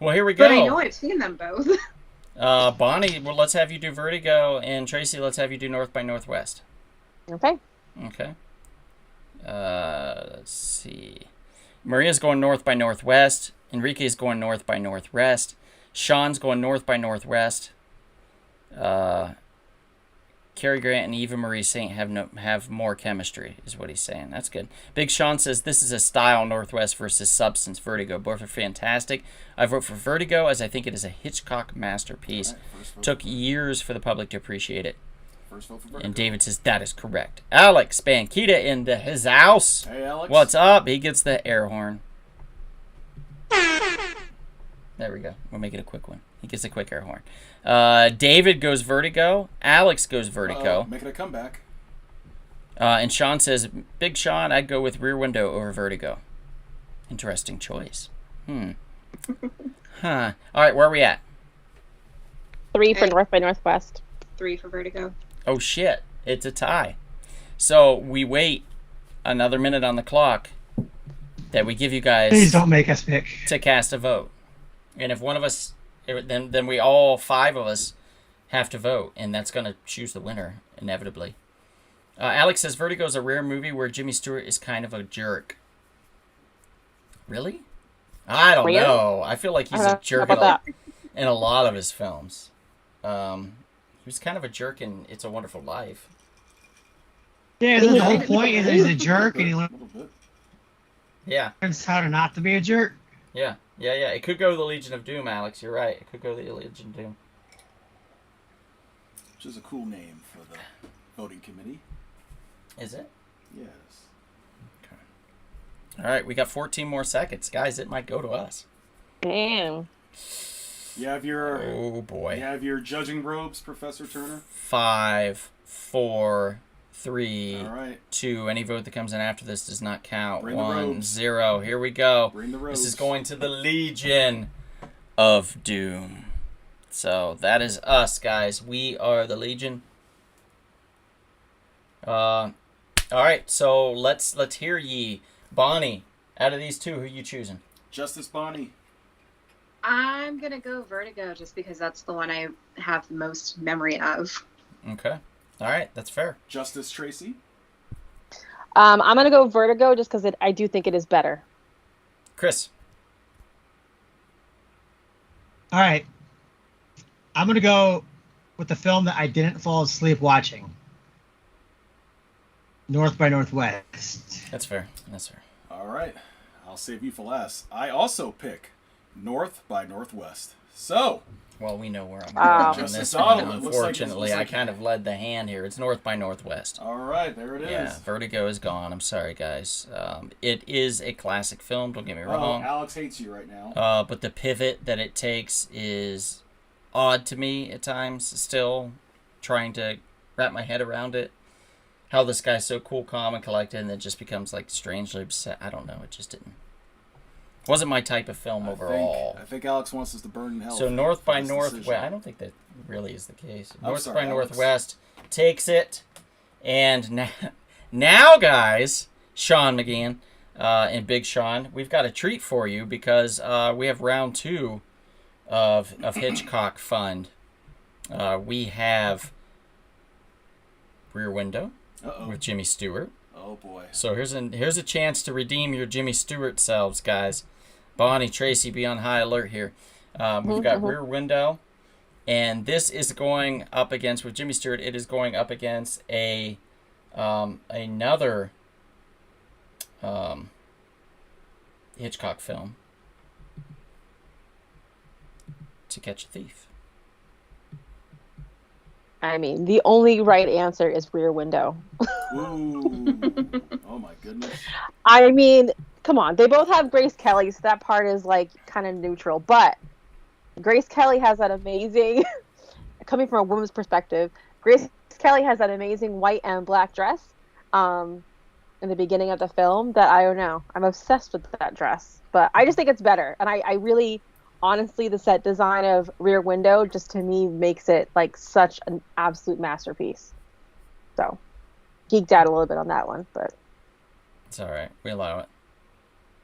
Well, here we go. But I know I've seen them both. Bonnie, well, let's have you do Vertigo, and Tracy, let's have you do North by Northwest. Okay. Okay. Let's see. Maria's going North by Northwest. Enrique's going North by Northwest. Sean's going North by Northwest. Cary Grant and Eva Marie Saint have more chemistry, is what he's saying. That's good. Big Sean says this is a style Northwest versus substance Vertigo. Both are fantastic. I vote for Vertigo as I think it is a Hitchcock masterpiece. All right, first vote Took years for the public to appreciate it. First vote for Vertigo. And David says that is correct. Alex Bankita in his house. Hey, Alex. What's up? He gets the air horn. There we go. We'll make it a quick one. He gets a quick air horn. David goes Vertigo. Alex goes Vertigo. Making a comeback. And Sean says, Big Sean, I'd go with Rear Window over Vertigo. Interesting choice. Huh. All right, where are we at? 3 for Okay. North by Northwest. 3 for Vertigo. Oh, shit. It's a tie. So we wait another minute on the clock that we give you guys Please don't make us pick. to cast a vote. And if one of us, then we all 5 of us have to vote, and that's going to choose the winner, inevitably. Alex says Vertigo is a rare movie where Jimmy Stewart is kind of a jerk. Really? I don't Really? know. I feel like he's a jerk How about that? in a lot of his films. He was kind of a jerk in It's a Wonderful Life. Yeah, the whole point is that he's a jerk and he A little bit. Yeah, learns how to not to be a jerk. yeah. It could go to the Legion of Doom, Alex. You're right. It could go to the Legion of Doom. Which is a cool name for the voting committee. Is it? Yes. All right, we got 14 more seconds. Guys, it might go to us. Damn. You have your Oh, boy. you have your judging robes, Professor Turner. 5, 4, 3, All right. 2. Any vote that comes in after this does not count. Bring the 1, robes. 0. Here we go. Bring the robes. This is going to the Legion of Doom. So that is us, guys. We are the Legion. All right, so let's hear ye. Bonnie, out of these 2, who you choosing? Justice Bonnie. I'm going to go Vertigo just because that's the one I have the most memory of. Okay. All right, that's fair. Justice Tracy. I'm gonna go Vertigo just because I do think it is better. Chris. All right. I'm going to go with the film that I didn't fall asleep watching. North by Northwest. That's fair. That's fair. All right. I'll save you for last. I also pick North by Northwest. So, Well, we know where I'm Wow. going on Justice this Otto, one. it looks like- Unfortunately, looks like- I kind of led the hand here. It's North by Northwest. all right, there it is. Yeah, Vertigo is gone. I'm sorry, guys. It is a classic film. Don't get me Oh, wrong. Alex hates you right now. But the pivot that it takes is odd to me at times. Still trying to wrap my head around it. How this guy's so cool, calm, and collected, and then just becomes like strangely upset. I don't know. It just didn't. Wasn't my type of film overall. I think Alex wants us to burn in hell. So for- North for by this Northwest. decision. I don't think that really is the case. I'm North sorry, by Alex. Northwest takes it, and now, guys, Sean McGann and Big Sean, we've got a treat for you because we have round 2 of Hitchcock Fund. We have Rear Window Uh-oh. with Jimmy Stewart. Oh, boy. So here's a chance to redeem your Jimmy Stewart selves, guys. Bonnie, Tracy, be on high alert here. We've got Rear Window, and this is going up against, with Jimmy Stewart, it is going up against another Hitchcock film To Catch a Thief? I mean, the only right answer is Rear Window. Ooh. Oh my goodness. I mean, come on. They both have Grace Kelly, so that part is like kind of neutral. But Grace Kelly has that amazing, coming from a woman's perspective, Grace Kelly has that amazing white and black dress in the beginning of the film that I don't know. I'm obsessed with that dress. But I just think it's better. And I really, honestly, the set design of Rear Window just to me makes it like such an absolute masterpiece. So, geeked out a little bit on that one, but It's all right. We allow it.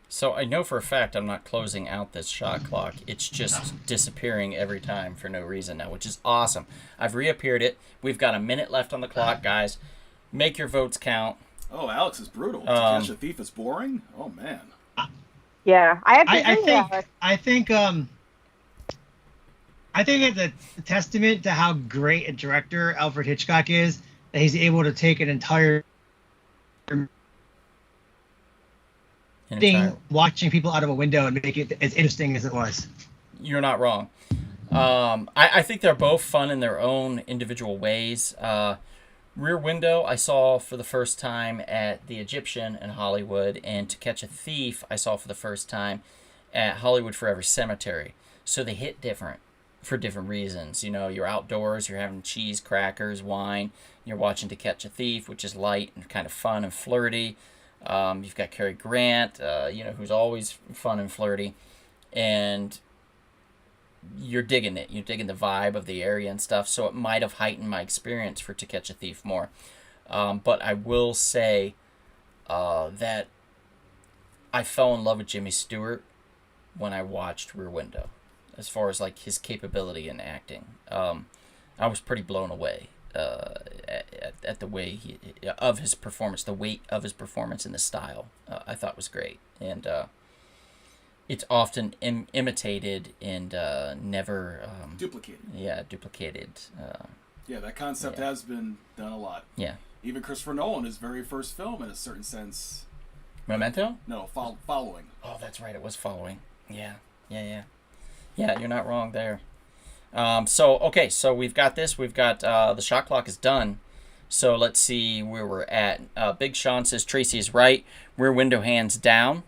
So I know for a fact I'm not closing out this shot clock. It's just disappearing every time for no reason now, which is awesome. I've reappeared it. We've got a minute left on the clock, guys. Make your votes count. Oh, Alex is brutal. To Catch a Thief is boring? Oh, man. yeah, I have to agree, Alex. I think it's a testament to how great a director Alfred Hitchcock is that he's able to take an entire thing, watching people out of a window, and make it as interesting as it was. You're not wrong. I think they're both fun in their own individual ways. Rear Window I saw for the first time at the Egyptian in Hollywood, and To Catch a Thief I saw for the first time at Hollywood Forever Cemetery. So they hit different for different reasons. You know, you're outdoors, you're having cheese, crackers, wine. You're watching To Catch a Thief, which is light and kind of fun and flirty. You've got Cary Grant, who's always fun and flirty. And you're digging it. You're digging the vibe of the area and stuff. So it might have heightened my experience for To Catch a Thief more. But I will say that I fell in love with Jimmy Stewart when I watched Rear Window, as far as like his capability in acting. I was pretty blown away at the way of his performance, the weight of his performance, and the style. I thought was great, and it's often imitated and never Duplicated. Yeah, duplicated. Yeah, that concept has been done a lot. Yeah. Even Christopher Nolan, his very first film, in a certain sense. Memento? No, Following. Oh, that's right. It was Following. Yeah, you're not wrong there. So we've got this. We've got the shot clock is done. So let's see where we're at. Big Sean says Tracy is right. Rear Window hands down.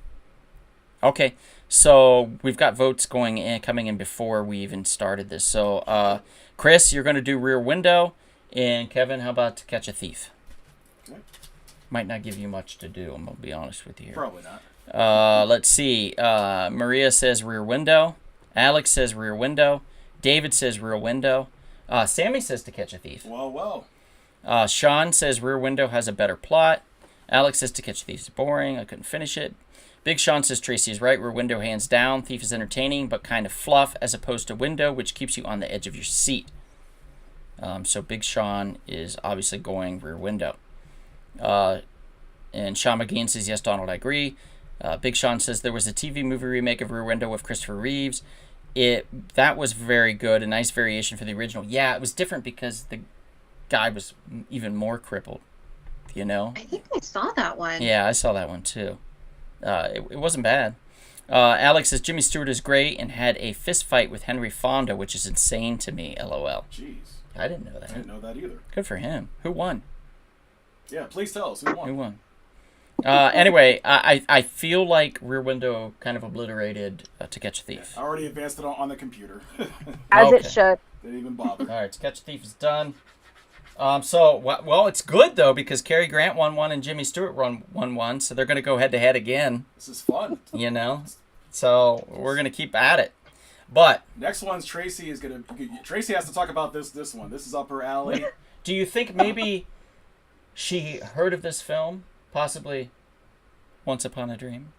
Okay, so we've got votes coming in before we even started this. So Chris, you're going to do Rear Window, and Kevin, how about To Catch a Thief? Okay. Might not give you much to do. I'm gonna be honest with you here. Probably not. Let's see. Maria says Rear Window. Alex says Rear Window. David says Rear Window. Sammy says To Catch a Thief. Well. Sean says Rear Window has a better plot. Alex says To Catch a Thief is boring. I couldn't finish it. Big Sean says Tracy is right. Rear Window hands down. Thief is entertaining, but kind of fluff, as opposed to Window, which keeps you on the edge of your seat. So Big Sean is obviously going Rear Window. And Sean McGean says, yes, Donald, I agree. Big Sean says there was a TV movie remake of Rear Window with Christopher Reeves. That was very good, a nice variation for the original. Yeah, it was different because the guy was even more crippled, you know? I think I saw that one. Yeah, I saw that one too. It wasn't bad. Alex says Jimmy Stewart is great and had a fist fight with Henry Fonda, which is insane to me, LOL. Jeez. I didn't know that. I didn't know that either. Good for him. Who won? Yeah, please tell us. Who won? Who won? Anyway, I feel like Rear Window kind of obliterated To Catch a Thief. I already advanced it on the computer. As Okay. it should. Didn't even bother. All right, To Catch a Thief is done. Well, it's good, though, because Cary Grant won one and Jimmy Stewart won one, so they're going to go head-to-head again, This is fun. you know? So we're going to keep at it. But Next one's Tracy is gonna. Tracy has to talk about this one. This is up her alley. do you think maybe she heard of this film, possibly Once Upon a Dream?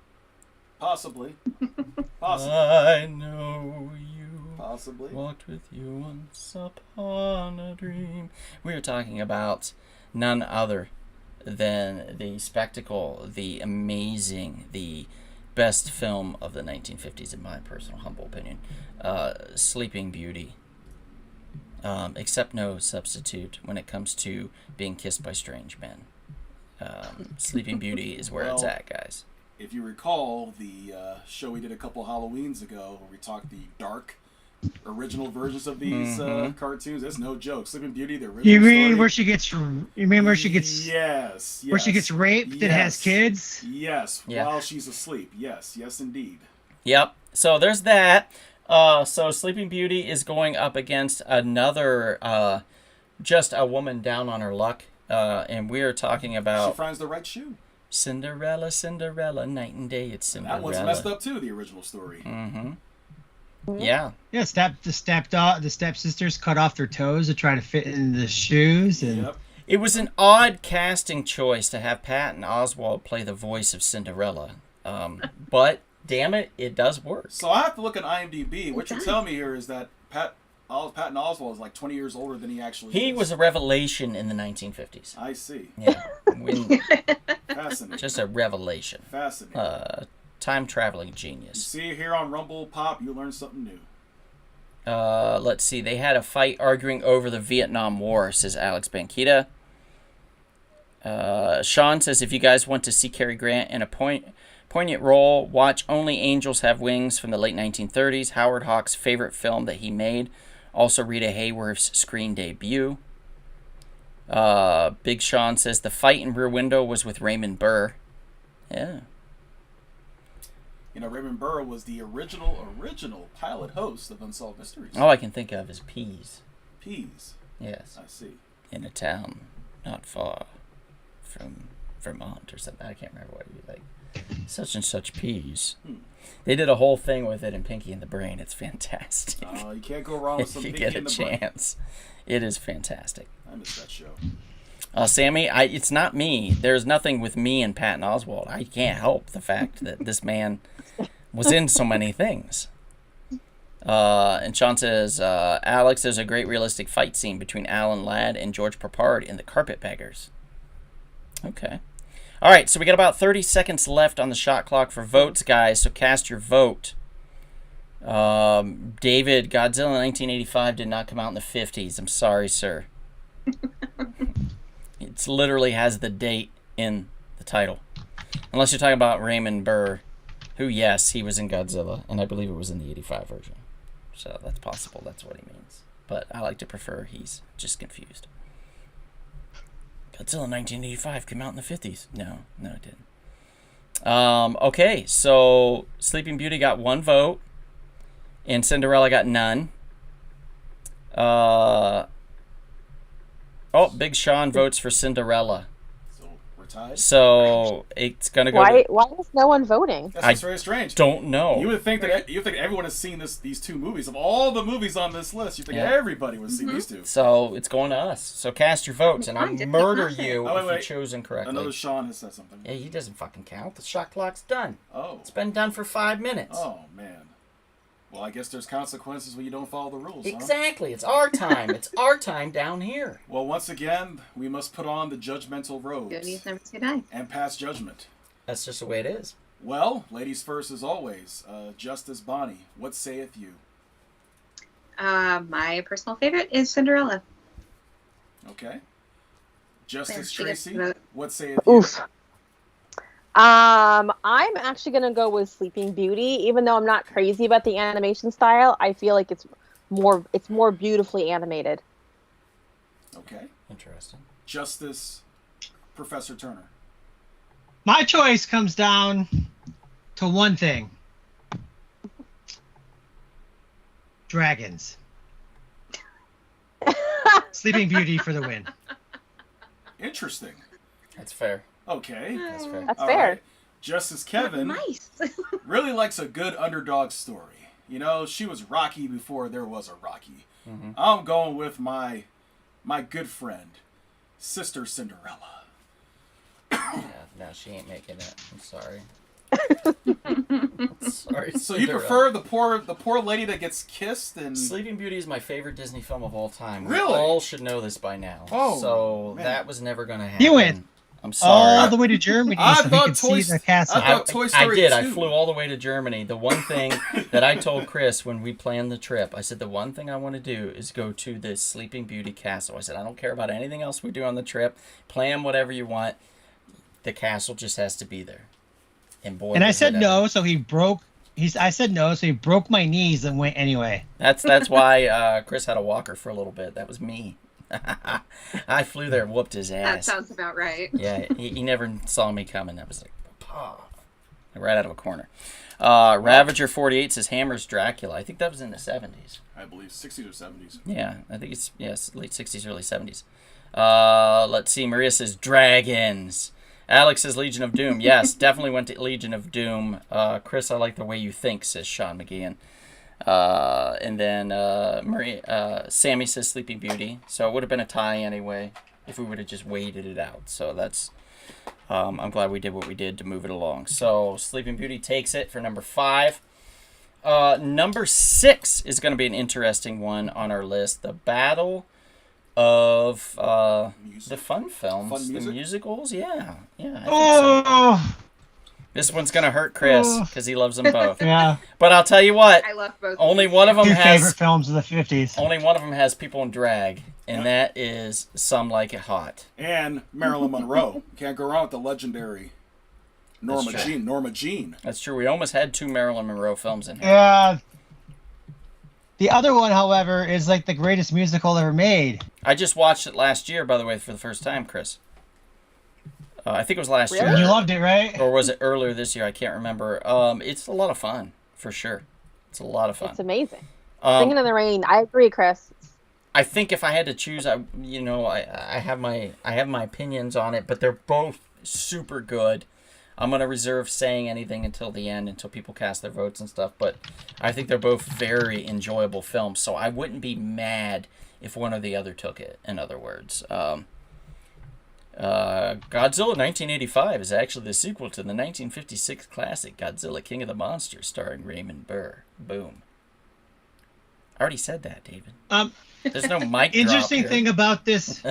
Possibly. I know you Possibly. walked with you once upon a dream. We are talking about none other than the spectacle, the amazing, the best film of the 1950s, in my personal humble opinion, Sleeping Beauty. Except no substitute when it comes to being kissed by strange men. Sleeping Beauty is where it's Well, at, guys. if you recall the show we did a couple Halloweens ago, where we talked the dark original versions of these cartoons, it's no joke. Sleeping Beauty, the original You mean story. where she gets? You mean where she gets? Yes. Where she gets raped and has kids? Yes, Yeah. while she's asleep. Yes, indeed. Yep. So there's that. So Sleeping Beauty is going up against another, just a woman down on her luck. And we are talking She about finds the right shoe. Cinderella, Cinderella, night and day. It's And Cinderella. that one's messed up too, the original story. Mm-hmm. Yeah. Yeah, the stepsisters cut off their toes to try to fit in the shoes, and Yep. It was an odd casting choice to have Patton Oswalt play the voice of Cinderella. But, damn it, it does work. So I have to look at IMDb. What you're telling me here is that Patton Oswalt is like 20 years older than he actually is. He was a revelation in the 1950s. I see. Yeah. Fascinating. Just a revelation. Fascinating. Time-traveling You genius. see here on Rumble Pop, you learn something new. Let's see. They had a fight arguing over the Vietnam War, says Alex Banquita. Sean says, if you guys want to see Cary Grant in a poignant role, watch Only Angels Have Wings from the late 1930s, Howard Hawks' favorite film that he made. Also Rita Hayworth's screen debut. Big Sean says, the fight in Rear Window was with Raymond Burr. Yeah. You know, Raymond Burr was the original pilot host of Unsolved Mysteries. All I can think of is peas. Peas. Yes. I see. In a town not far from Vermont or something. I can't remember what he like. Such and such peas. They did a whole thing with it in Pinky and the Brain. It's fantastic. You can't go wrong with If some you Pinky get a in the Brain. chance, it is fantastic. I miss that show. Sammy, it's not me. There's nothing with me and Patton Oswalt. I can't help the fact that this man was in so many things. And Sean says, Alex, there's a great realistic fight scene between Alan Ladd and George Papard in The Carpetbaggers. Okay. All right, so we got about 30 seconds left on the shot clock for votes, guys, so cast your vote. David, Godzilla 1985 did not come out in the 50s. I'm sorry, sir. It literally has the date in the title. Unless you're talking about Raymond Burr, who, yes, he was in Godzilla, and I believe it was in the 85 version. So that's possible. That's what he means. But I like to prefer he's just confused. Godzilla 1985 came out in the 50s. No, it didn't. Okay, so Sleeping Beauty got 1 vote, and Cinderella got none. Big Sean votes for Cinderella. So we're tied. So it's gonna go. Why is no one voting? That's very strange. Don't know. You would think that everyone has seen these two movies. Of all the movies on this list, you think Yeah. everybody would see these two. So it's going to us. So cast your votes, and I'll I did murder not. you Oh, if wait. you chose incorrectly. Another Sean has said something. Yeah, he doesn't fucking count. The shot clock's done. Oh. It's been done for 5 minutes. Oh man. Well, I guess there's consequences when you don't follow the rules. Huh? Exactly. It's our time. It's our time down here. Well, once again, we must put on the judgmental robes Goonies never say die. and pass judgment. That's just the way it is. Well, ladies first as always. Justice Bonnie, what saith you? My personal favorite is Cinderella. Okay. Justice There, she gets Tracy, to vote. what saith you? Oof. I'm actually gonna go with Sleeping Beauty, even though I'm not crazy about the animation style. I feel like it's more beautifully animated. Okay. Interesting. Justice Professor Turner. my choice comes down to one thing: dragons. Sleeping Beauty for the win. Interesting. That's fair. Okay. That's fair. That's All fair. right. Justice Kevin Nice. really likes a good underdog story. You know, she was Rocky before there was a Rocky. Mm-hmm. I'm going with my good friend, Sister Cinderella. Yeah, no, she ain't making it. I'm sorry. Sorry. So you Cinderella. prefer the poor lady that gets kissed and Sleeping Beauty is my favorite Disney film of all time. Really? We all should know this by now. Oh, so man. that was never going to happen. You win. I'm sorry. All the way to Germany I so he thought could Toy see the castle. I thought Toy I Story did. 2. I flew all the way to Germany. The one thing that I told Chris when we planned the trip, I said, the one thing I want to do is go to this Sleeping Beauty castle. I said, I don't care about anything else we do on the trip. Plan whatever you want. The castle just has to be there. And boy, And I was said it no, ever. so he broke. I said no, so he broke my knees and went anyway. That's why Chris had a walker for a little bit. That was me. I flew there and whooped his That ass. sounds about right. Yeah, he never saw me coming. That was like, paw, right out of a corner. Ravager 48 says Hammer's Dracula. I think that was in the 70s. I believe 60s or 70s. Yeah, I think it's late 60s, early 70s. Let's see. Maria says Dragons. Alex says Legion of Doom. Yes, definitely went to Legion of Doom. Chris, I like the way you think, says Sean McGeehan. And then Sammy says Sleeping Beauty. So it would have been a tie anyway if we would have just waited it out. So that's I'm glad we did what we did to move it along. So Sleeping Beauty takes it for number 5. Number 6 is going to be an interesting one on our list. The Battle of the fun films, the musicals. Yeah. I think so. Oh, This one's going to hurt Chris because he loves them both. yeah. But I'll tell you what. I love both. Only of one of them Two has favorite films of the 50s. only one of them has people in drag, and that is Some Like It Hot. And Marilyn Monroe. Can't go wrong with the legendary Norma That's true. Jean. Norma Jean. That's true. We almost had 2 Marilyn Monroe films in here. Yeah. The other one, however, is like the greatest musical ever made. I just watched it last year, by the way, for the first time, Chris. I think it was last Really? And you year, loved it, right? or was it earlier this year? I can't remember. It's a lot of fun, for sure. It's a lot of fun. It's amazing. Singing in the Rain. I agree, Chris. I think if I had to choose, I have my opinions on it, but they're both super good. I'm gonna reserve saying anything until the end, until people cast their votes and stuff. But I think they're both very enjoyable films, so I wouldn't be mad if one or the other took it. In other words, Godzilla 1985 is actually the sequel to the 1956 classic Godzilla King of the Monsters, starring Raymond Burr. Boom. I already said that, David. There's no mic drop Interesting here. thing about this.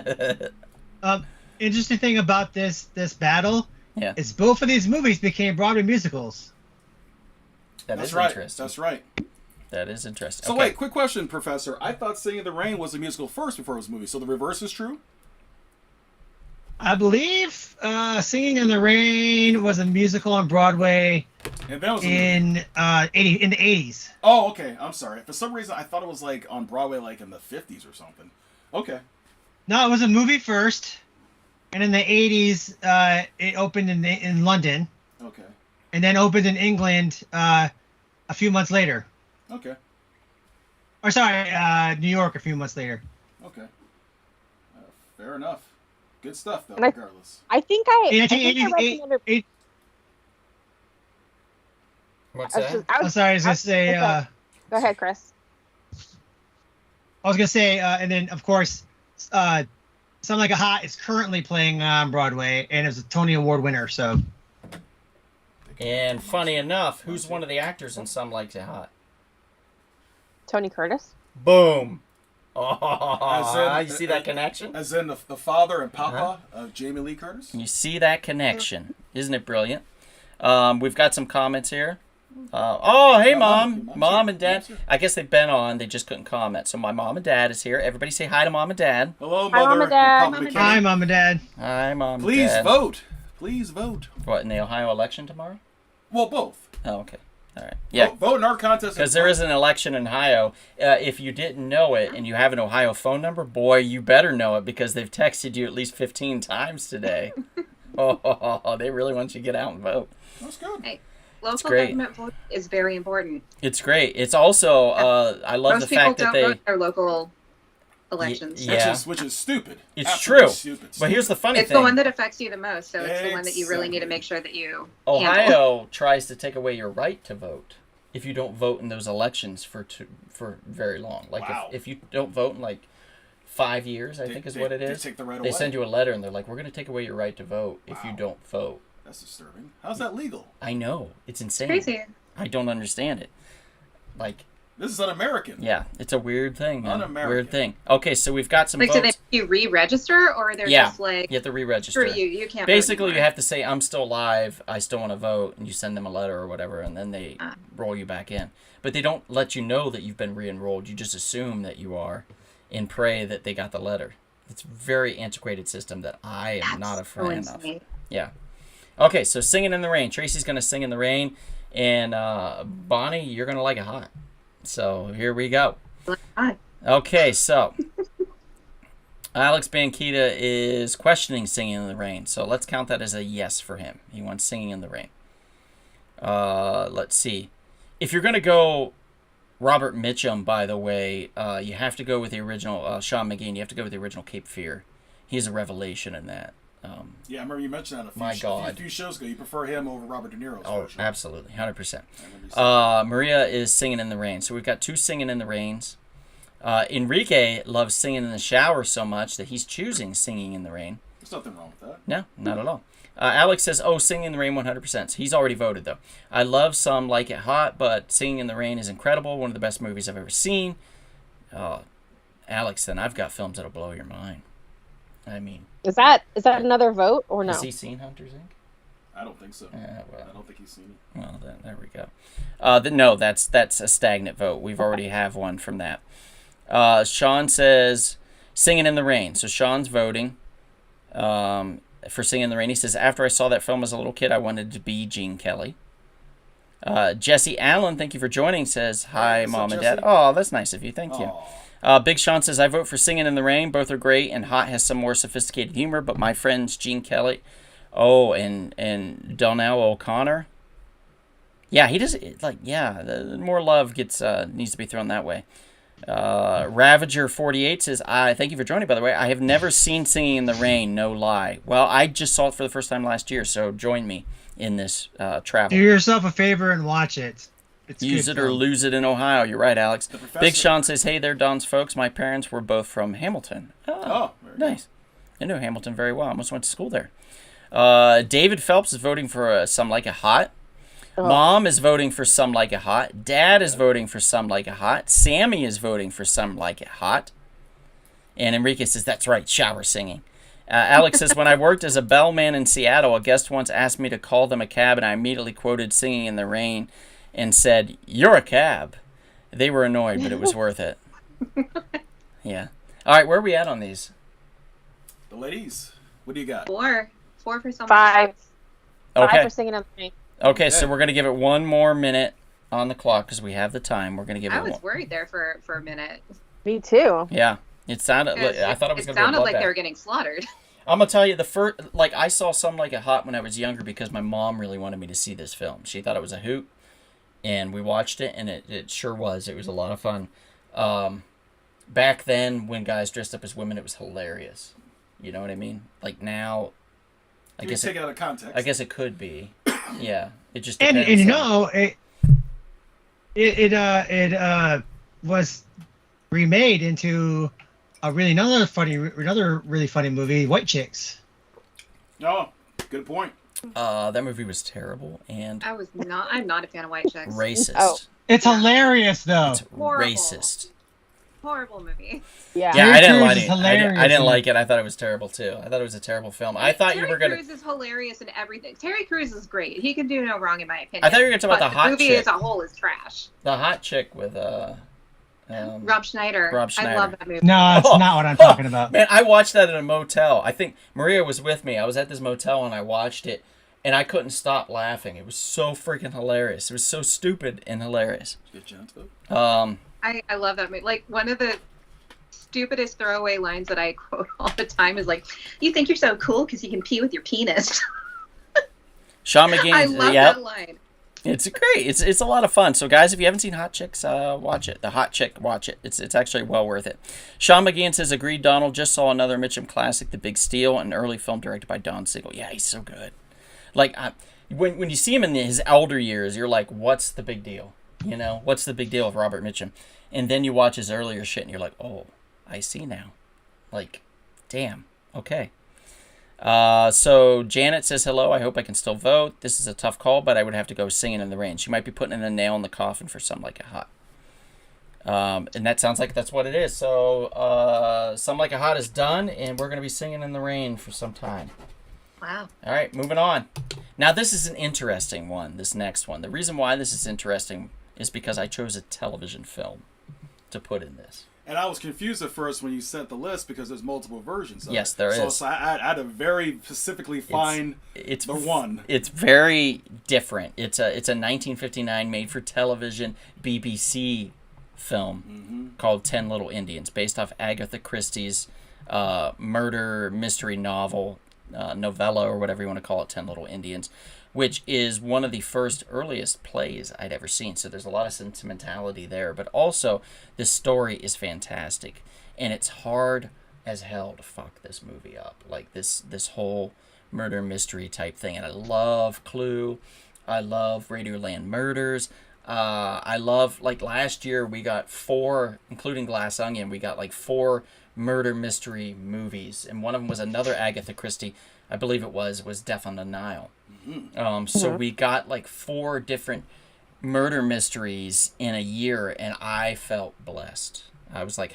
Interesting thing about this battle. Yeah. Is both of these movies became Broadway musicals. That That's is right. interesting. That's right. That is interesting. So Okay. wait, quick question, Professor. I thought Singing in the Rain was a musical first before it was a movie. So the reverse is true? I believe Singing in the Rain was a musical on Broadway And that was a movie. in the 80s. Oh, okay. I'm sorry. For some reason, I thought it was like on Broadway, like in the 50s or something. Okay. No, it was a movie first, and in the 80s it opened in London, Okay. and then opened in England a few months later. Okay. Or sorry, New York a few months later. Okay. Fair enough. Good stuff, though, And regardless. I think I read the 1988. under- What's I was that? just- I I'm was- sorry, I was gonna say. okay. Go ahead, Chris. I was gonna say, and then of course, Something Like a Hot is currently playing on Broadway, and it was a Tony Award winner. So And funny enough, who's one of the actors in Some Like It Hot? Tony Curtis. Boom. Oh, As in- you see that connection? As in the father and papa of Jamie Lee Curtis? You see that connection. Isn't it brilliant? We've got some comments here. Hey, Yeah, Mom. Mom's Mom here. and Dad. Mom's here. I guess they've been on. They just couldn't comment. So my mom and dad is here. Everybody say hi to Mom and Dad. Hello, Hi, Mother. Mom and Dad. Papa Mom and McKinney. hi, Mom and Dad. Hi, Mom and Please Dad. vote. Please vote. What, in the Ohio election tomorrow? Well, both. Oh, okay. All right. Yeah. Vote in our contest. Because there is an election in Ohio. If you didn't know it and you have an Ohio phone number, boy, you better know it because they've texted you at least 15 times today. They really want you to get out and vote. That's good. Hey, local great. government vote is very important. It's great. It's also, I love Most the people fact that don't they... vote their local elections. Yeah. Which is stupid. It's Absolutely true. Stupid. But here's the funny It's thing. the one that affects you the most, so it's the one that you really need to Exactly. make sure that you handle. Ohio tries to take away your right to vote if you don't vote in those elections for very long. Like Wow. if you don't vote in like 5 years, I think is what it is. They take the right They away. send you a letter and they're like, we're going to take away your right to vote if you Wow. don't vote. That's disturbing. How's that legal? I know. It's insane. Crazy. I don't understand it. Like, This is un-American. yeah, it's a weird thing. Man. Un-American. Weird thing. Okay, so we've got some Like, do they votes. make you re-register, or they're Yeah. just like, You have to re-register. screw you, you can't vote Basically, you anymore. have to say, I'm still alive, I still want to vote, and you send them a letter or whatever, and then they roll you back in. But they don't let you know that you've been re-enrolled. You just assume that you are and pray that they got the letter. It's a very antiquated system that I am not a That's so fan of. insane. Yeah. Okay, so Singing in the Rain. Tracy's going to sing in the rain. And Bonnie, you're going to like it hot. So here we go. Hi. Okay, so Alex Banquita is questioning Singing in the Rain. So let's count that as a yes for him. He wants Singing in the Rain. Let's see. If you're going to go Robert Mitchum, by the way, you have to go with the original Sean McGean. You have to go with the original Cape Fear. He's a revelation in that. Yeah, I remember you mentioned that a few shows ago. You prefer him over Robert De Niro's version. Absolutely, 100%. That. Maria is Singing in the Rain. So we've got two Singing in the Rains. Enrique loves singing in the shower so much that he's choosing Singing in the Rain. There's nothing wrong with that. No, not at all. Alex says, Singing in the Rain 100%. So he's already voted, though. I love Some Like It Hot, but Singing in the Rain is incredible. One of the best movies I've ever seen. Alex, then I've got films that'll blow your mind. I mean... Is that another vote or no? Has he seen Hunters, Inc.? I don't think so. Well, I don't think he's seen it. Well, then, there we go. No, that's a stagnant vote. We've already have one from that. Sean says, Singing in the Rain. So Sean's voting for Singing in the Rain. He says, after I saw that film as a little kid, I wanted to be Gene Kelly. Jesse Allen, thank you for joining, says, hi, Mom and Dad. Oh, that's nice of you. Thank you. Big Sean says, I vote for Singing in the Rain. Both are great, and Hot has some more sophisticated humor, but my friends Gene Kelly, and Donnell O'Connor. Yeah, he does, the more love needs to be thrown that way. Ravager48 says, thank you for joining, by the way. I have never seen Singing in the Rain, no lie. Well, I just saw it for the first time last year, so join me in this travel. Do yourself a favor and watch it. It's Use it or lose it in Ohio. You're right, Alex. Big Sean says, hey there, Don's folks. My parents were both from Hamilton. Oh, nice. I know Hamilton very well. I almost went to school there. David Phelps is voting for Some Like It Hot. Oh. Mom is voting for Some Like It Hot. Dad is voting for Some Like It Hot. Sammy is voting for Some Like It Hot. And Enrique says, that's right, shower singing. Alex says, when I worked as a bellman in Seattle, a guest once asked me to call them a cab, and I immediately quoted Singing in the Rain and said, you're a cab. They were annoyed, but it was worth it. Yeah. All right, where are we at on these? The ladies, what do you got? 4 for some. 5. Okay. 5 for Singing in the Rain. Okay, so we're going to give it one more minute on the clock because we have the time. We're going to give it I was worried there for a minute. Me too. Yeah. It sounded I thought it was going to be a sounded like bloodbath. they were getting slaughtered. I'm going to tell you, I saw Some Like It Hot when I was younger because my mom really wanted me to see this film. She thought it was a hoot, and we watched it, and it sure was. It was a lot of fun. Back then, when guys dressed up as women, it was hilarious. You know what I mean? Like now, I guess take it out of context. I guess it could be. Yeah, it just and depends. It was remade into another really funny movie, White Chicks. Oh, good point. That movie was terrible and I'm not a fan of White Chicks. Racist. Oh. It's hilarious though. It's Horrible. racist. Horrible movie. Yeah. Yeah, I didn't Cruz like is it. hilarious I didn't in like it. I thought it was terrible too. I thought it was a terrible film. I thought you were gonna. Terry Crews is hilarious in everything. Terry Crews is great. He can do no wrong in my opinion. I thought you were gonna talk about the hot the movie chick. as a whole is trash. The hot chick with Rob Schneider. Rob Schneider. I love that movie. No, it's not what I'm talking about. Man, I watched that in a motel. I think Maria was with me. I was at this motel and I watched it, and I couldn't stop laughing. It was so freaking hilarious. It was so stupid and hilarious. Good job. I love that movie. Like one of the stupidest throwaway lines that I quote all the time is like, "You think you're so cool because you can pee with your penis." Sean McGean. I love that line. It's great. It's a lot of fun. So guys, if you haven't seen Hot Chicks, watch it. The Hot Chick, watch it. It's actually well worth it. Sean McGean says, agreed, Donald. Just saw another Mitchum classic, The Big Steal, an early film directed by Don Siegel. Yeah, he's so good. Like when you see him in his elder years, you're like, what's the big deal? You know, what's the big deal with Robert Mitchum? And then you watch his earlier shit, and you're like, oh, I see now. Like, damn. Okay. So Janet says, hello, I hope I can still vote. This is a tough call, but I would have to go Singing in the Rain. She might be putting in a nail in the coffin for Some Like It Hot. And that sounds like that's what it is. So Some Like It Hot is done, and we're going to be Singing in the Rain for some time. Wow. All right, moving on. Now, this is an interesting one, this next one. The reason why this is interesting is because I chose a television film to put in this. And I was confused at first when you sent the list because there's multiple versions of it. Yes, there is. So I had to very specifically find the one. It's very different. It's a 1959 made-for-television BBC film called 10 Little Indians, based off Agatha Christie's murder mystery novella, or whatever you want to call it, 10 Little Indians, which is one of the first earliest plays I'd ever seen. So there's a lot of sentimentality there, but also the story is fantastic, and it's hard as hell to fuck this movie up, like this whole murder mystery type thing. And I love Clue, I love Radioland Murders, I love, like, last year we got 4, including Glass Onion, we got like 4 murder mystery movies, and one of them was another Agatha Christie, I believe it was Death on the Nile. So we got like 4 different murder mysteries in a year, and I felt blessed. I was like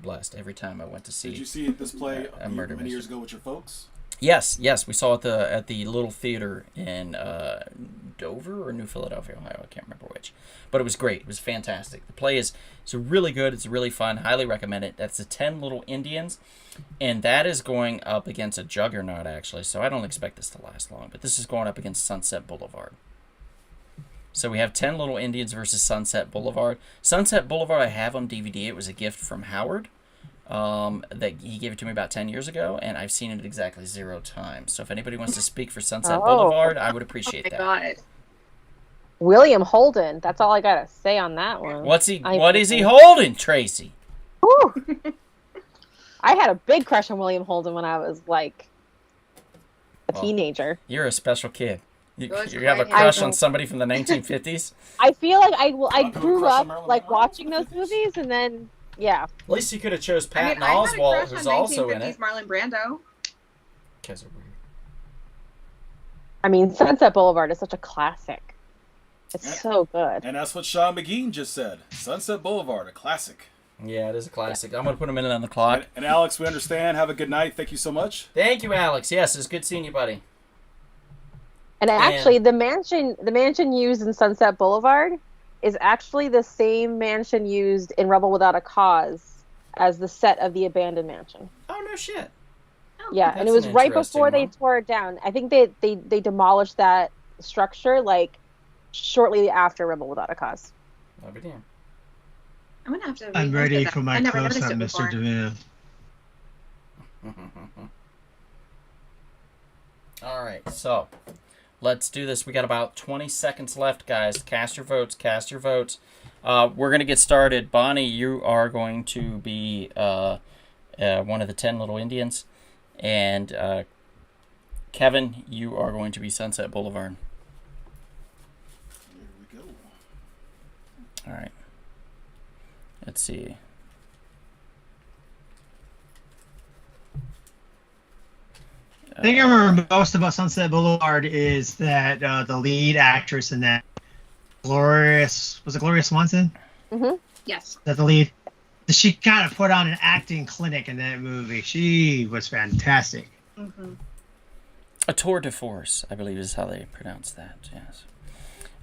#blessed every time I went to see. Did you see this play murder many years ago with your folks? Yes, we saw it at the little theater in Dover or New Philadelphia, Ohio. I can't remember which, but it was great. It was fantastic. The play is really good. It's really fun. Highly recommend it. That's the 10 Little Indians, and that is going up against a juggernaut, actually. So I don't expect this to last long, but this is going up against Sunset Boulevard. So we have 10 Little Indians versus Sunset Boulevard. Sunset Boulevard I have on DVD. It was a gift from Howard. That he gave it to me about 10 years ago, and I've seen it exactly 0 times. So if anybody wants to speak for Sunset Boulevard, I would appreciate that. God. William Holden. That's all I gotta say on that one. What is he holding, Tracy? Whew. I had a big crush on William Holden when I was like a teenager. You're a special kid. You Yours have a great. crush on somebody from the 1950s? I feel like I grew up like watching those movies, and then yeah. At least you could have chose Patton I had a Oswalt, crush who's on also in 1950s it. Marlon Brando. Kids are weird. I mean, Sunset Boulevard is such a classic. It's so good. And that's what Sean McGean just said. Sunset Boulevard, a classic. Yeah, it is a classic. I'm going to put a minute on the clock. And Alex, we understand. Have a good night. Thank you so much. Thank you, Alex. Yes, it's good seeing you, buddy. And actually, the mansion used in Sunset Boulevard is actually the same mansion used in Rebel Without a Cause as the set of the abandoned mansion. Oh, no shit. Yeah, and it was right before they tore it down. I think they demolished that structure like shortly after Rebel Without a Cause. I'll be damned. I'm gonna have to. I'm ready revisit for that. my I never close noticed up, it Mr. before. DeVille. All right, so let's do this. We got about 20 seconds left, guys. Cast your votes. Cast your votes. We're gonna get started. Bonnie, you are going to be one of the 10 Little Indians, and Kevin, you are going to be Sunset Boulevard. Here we go. All right. Let's see. The thing I remember most about Sunset Boulevard is that the lead actress in that, Gloria Swanson? Mm-hmm. Yes. Is that the lead? She kind of put on an acting clinic in that movie. She was fantastic. Mm-hmm. A tour de force, I believe is how they pronounce that, yes.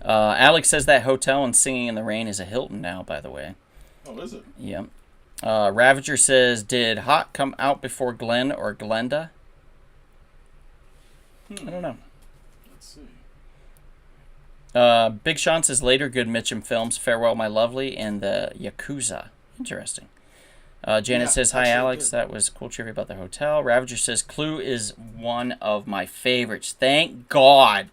Alex says that hotel and Singing in the Rain is a Hilton now, by the way. Oh, is it? Yep. Ravager says, did Hot come out before Glenn or Glenda? I don't know. Let's see. Big Sean says, later good Mitchum films, Farewell My Lovely and the Yakuza. Interesting. Janet says, hi, Alex. Good. That was cool trivia about the hotel. Ravager says, Clue is one of my favorites. Thank God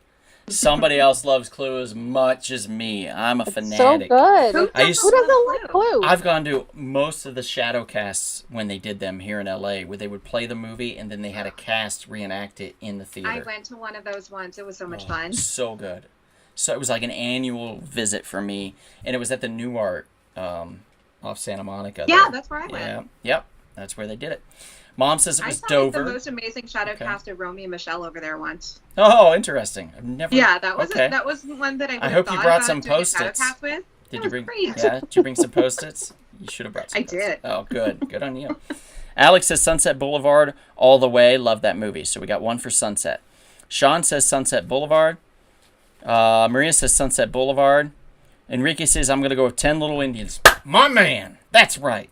somebody else loves Clue as much as me. I'm a fanatic. So good. Who I used- Who doesn't like Clue? I've gone to most of the shadow casts when they did them here in LA, where they would play the movie and then they had a cast reenact it in the theater. I went to one of those once. It was so much fun. So good. So it was like an annual visit for me, and it was at the New Art off Santa Monica. Yeah, there. that's where I went. Yeah, yep, that's where they did it. Mom says it I was saw Dover. like, the most amazing shadow Okay. cast of Romeo and Michelle over there once. Oh, interesting. I've never. Yeah, that was okay. that was one that I. I hope you brought some Post-its. Post-its. With. Did That you was bring? great. Yeah, did you bring some Post-its? You should have brought some. I Post-its. did. Oh, good. Good on you. Alex says Sunset Boulevard all the way. Love that movie. So we got one for Sunset. Sean says Sunset Boulevard. Maria says Sunset Boulevard. Enrique says I'm gonna go with 10 Little Indians. My man. That's right.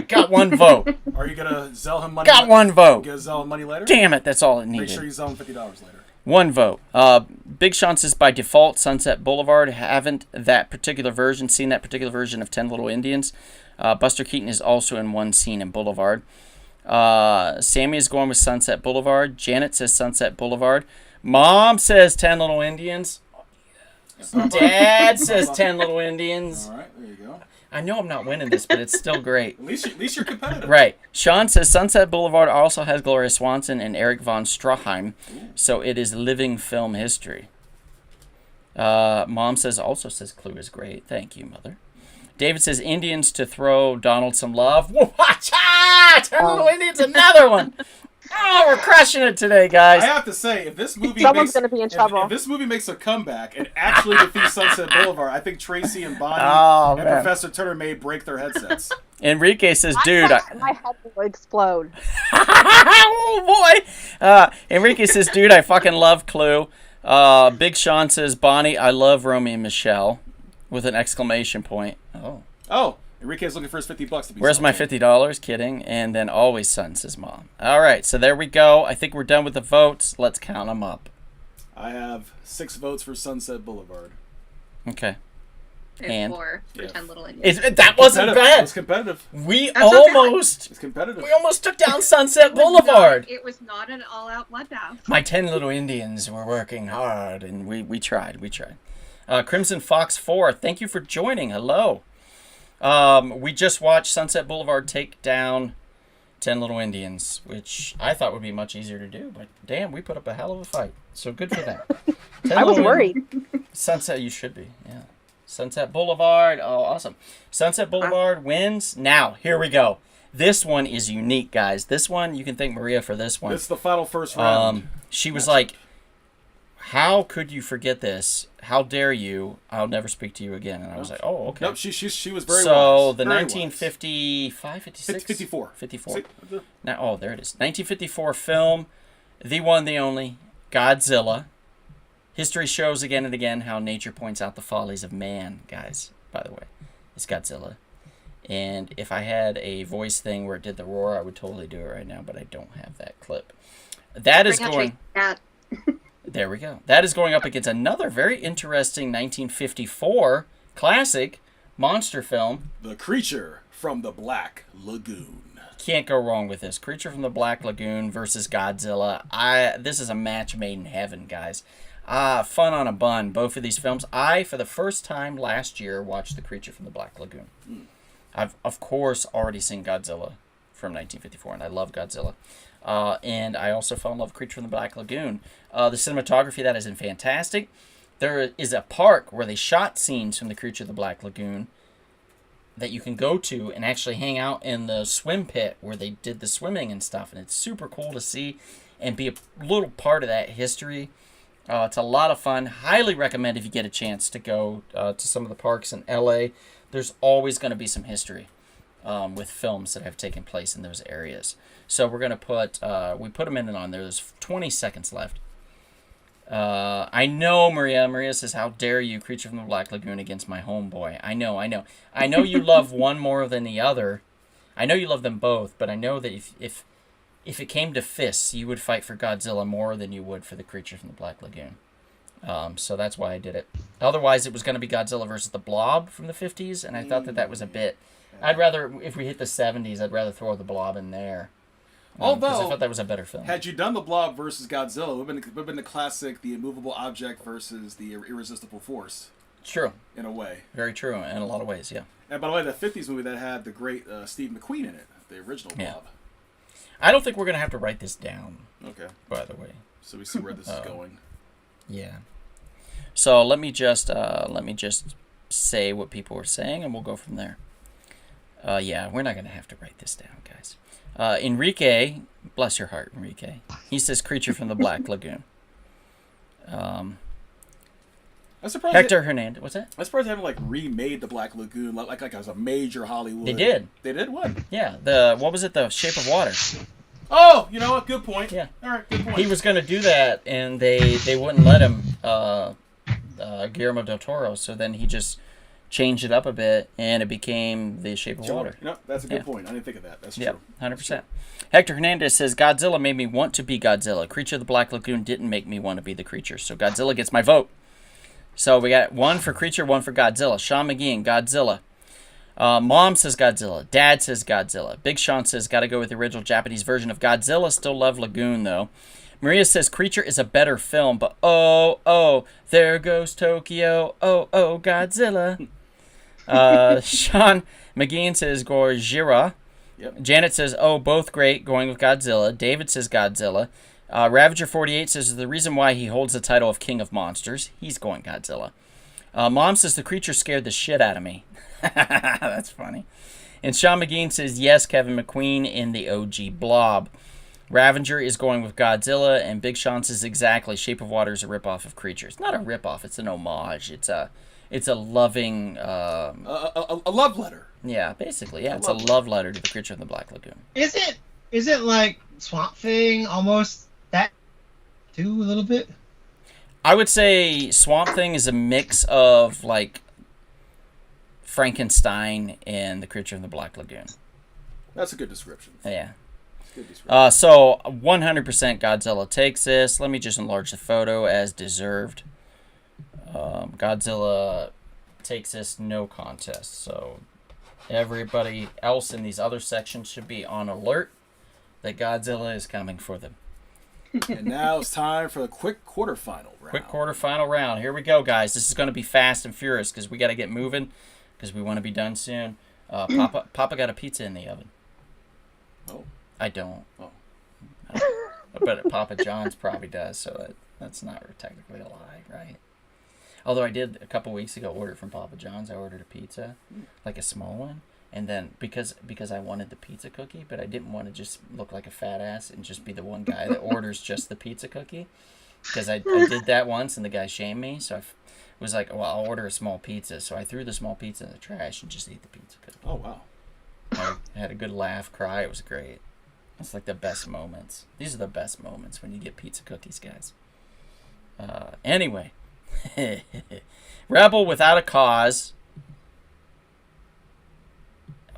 Got one vote. Are you gonna sell him money? Got one You vote. gonna sell him money later? Damn it, that's all it Make needed. sure you sell him $50 later. One vote. Big Sean says by default, Sunset Boulevard. Haven't that particular version, seen that particular version of 10 Little Indians. Buster Keaton is also in one scene in Boulevard. Sammy is going with Sunset Boulevard. Janet says Sunset Boulevard. Mom says 10 Little Indians. Dad says 10 Little Indians. All right, there you go. I know I'm not winning this, but it's still great. At least you're competitive. Right. Sean says Sunset Boulevard also has Gloria Swanson and Eric von Stroheim, so it is living film history. Mom also says Clue is great. Thank you, Mother. David says Indians to throw Donald some love. Watch out! 10 Little Indians, another one. Oh, we're crushing it today, guys. I have to say, if this movie Someone's makes, gonna be in trouble. If this movie makes a comeback and actually defeats Sunset Boulevard, I think Tracy and Bonnie and man. Professor Turner may break their headsets. Enrique says, dude. My head will explode. Oh, boy. Enrique says, dude, I fucking love Clue. Big Sean says, Bonnie, I love Romeo and Michelle, with an exclamation point. Oh, Enrique's looking for his $50 to be Where's my sold. $50? Kidding. And then always son, says Mom. All right, so there we go. I think we're done with the votes. Let's count them up. I have 6 votes for Sunset Boulevard. Okay. There's And- 4 for Yeah. 10 Little Indians. That wasn't Competitive. It's bad. competitive. We That's not bad. almost took down Sunset Boulevard. It was not an all-out bloodbath. My 10 Little Indians were working hard, and we tried. Crimson Fox 4, thank you for joining. Hello. We just watched Sunset Boulevard take down 10 Little Indians, which I thought would be much easier to do, but damn, we put up a hell of a fight. So good for them. 10 I was Little worried. Sunset, you should be, yeah. Sunset Boulevard, oh, awesome. Sunset Boulevard wins. Now, here we go. This one is unique, guys. This one, you can thank Maria for this one. It's the final first round. She was like, how could you forget this? How dare you? I'll never speak to you again. And I was like, oh, okay. Nope, she was very So wise. the Very 1955, 56? 54. 54. Now, oh, there it is. 1954 film, the one, the only, Godzilla. History shows again and again how nature points out the follies of man, guys, by the way. It's Godzilla. And if I had a voice thing where it did the roar, I would totally do it right now, but I don't have that clip. That is Bring out going... Tracy's cat. There we go. That is going up against another very interesting 1954 classic monster film. The Creature from the Black Lagoon. Can't go wrong with this. Creature from the Black Lagoon versus Godzilla. This is a match made in heaven, guys. Fun on a bun, both of these films. I, for the first time last year, watched The Creature from the Black Lagoon. I've, of course, already seen Godzilla from 1954, and I love Godzilla. And I also fell in love with Creature from the Black Lagoon. The cinematography of that is fantastic. There is a park where they shot scenes from The Creature of the Black Lagoon that you can go to and actually hang out in the swim pit where they did the swimming and stuff. And it's super cool to see and be a little part of that history. It's a lot of fun. Highly recommend if you get a chance to go to some of the parks in LA. There's always going to be some history with films that have taken place in those areas. So we're going to put, we put them in and on there. There's 20 seconds left. I know, Maria. Maria says, how dare you, Creature from the Black Lagoon against my homeboy. I know. I know you love one more than the other. I know you love them both, but I know that if it came to fists, you would fight for Godzilla more than you would for the Creature from the Black Lagoon. So that's why I did it. Otherwise, it was going to be Godzilla versus the Blob from the 50s, and I thought that was a bit... I'd rather, if we hit the 70s, I'd rather throw the Blob in there. Because I thought that was a better film. Had you done the Blob versus Godzilla, it would have been the classic, the immovable object versus the irresistible force. True. In a way. Very true, in a lot of ways, yeah. And by the way, the 50s movie that had the great Steve McQueen in it, the original Blob. I don't think we're going to have to write this down. Okay. By the way. So we see where this is going. Yeah. So let me just say what people are saying, and we'll go from there. Yeah, we're not going to have to write this down, guys. Enrique, bless your heart, Enrique. He says Creature from the Black Lagoon. I'm surprised Hector Hernandez, what's that? I'm surprised they haven't remade the Black Lagoon like as a major Hollywood. They did. They did what? Yeah, what was it? The Shape of Water. Oh, you know what? Good point. Yeah. All right, good point. He was going to do that, and they wouldn't let him. Guillermo del Toro. So then he just changed it up a bit, and it became The Shape of Water. No, that's a good point. I didn't think of that. That's Yep, true. 100%. Hector Hernandez says, Godzilla made me want to be Godzilla. Creature of the Black Lagoon didn't make me want to be the creature. So Godzilla gets my vote. So we got 1 for creature, 1 for Godzilla. Sean McGeehan, Godzilla. Mom says Godzilla. Dad says Godzilla. Big Sean says, gotta go with the original Japanese version of Godzilla. Still love Lagoon, though. Maria says, Creature is a better film, but oh, there goes Tokyo. Oh, Godzilla. Sean McGeehan says Gojira. Yep. Janet says, both great, going with Godzilla. David says Godzilla. Ravager48 says the reason why he holds the title of King of Monsters. He's going Godzilla. Mom says the creature scared the shit out of me. That's funny. And Sean McGeehan says, yes, Kevin McQueen in the OG Blob. Ravager is going with Godzilla, and Big Sean says exactly, Shape of Water is a ripoff of Creature. It's not a ripoff, it's an homage. It's a loving... a love letter. Yeah, basically, yeah. It's a love letter to the Creature of the Black Lagoon. Is it like Swamp Thing almost that too a little bit? I would say Swamp Thing is a mix of like Frankenstein and the Creature of the Black Lagoon. That's a good description. Yeah. Good description. So 100% Godzilla takes this. Let me just enlarge the photo as deserved. Godzilla takes this, no contest. So everybody else in these other sections should be on alert that Godzilla is coming for them. And now it's time for the quick quarterfinal round. Quick quarterfinal round. Here we go, guys. This is going to be fast and furious because we got to get moving because we want to be done soon. Papa got a pizza in the oven. Oh. I don't. Oh. But Papa John's probably does, so that's not technically a lie, right? Although I did a couple weeks ago order from Papa John's. I ordered a pizza, like a small one. And then because I wanted the pizza cookie, but I didn't want to just look like a fat ass and just be the one guy that orders just the pizza cookie. Because I did that once and the guy shamed me. So I was like, well, I'll order a small pizza. So I threw the small pizza in the trash and just ate the pizza cookie. Oh, wow. I had a good laugh, cry. It was great. It's like the best moments. These are the best moments when you get pizza cookies, guys. Anyway. Rebel Without a Cause.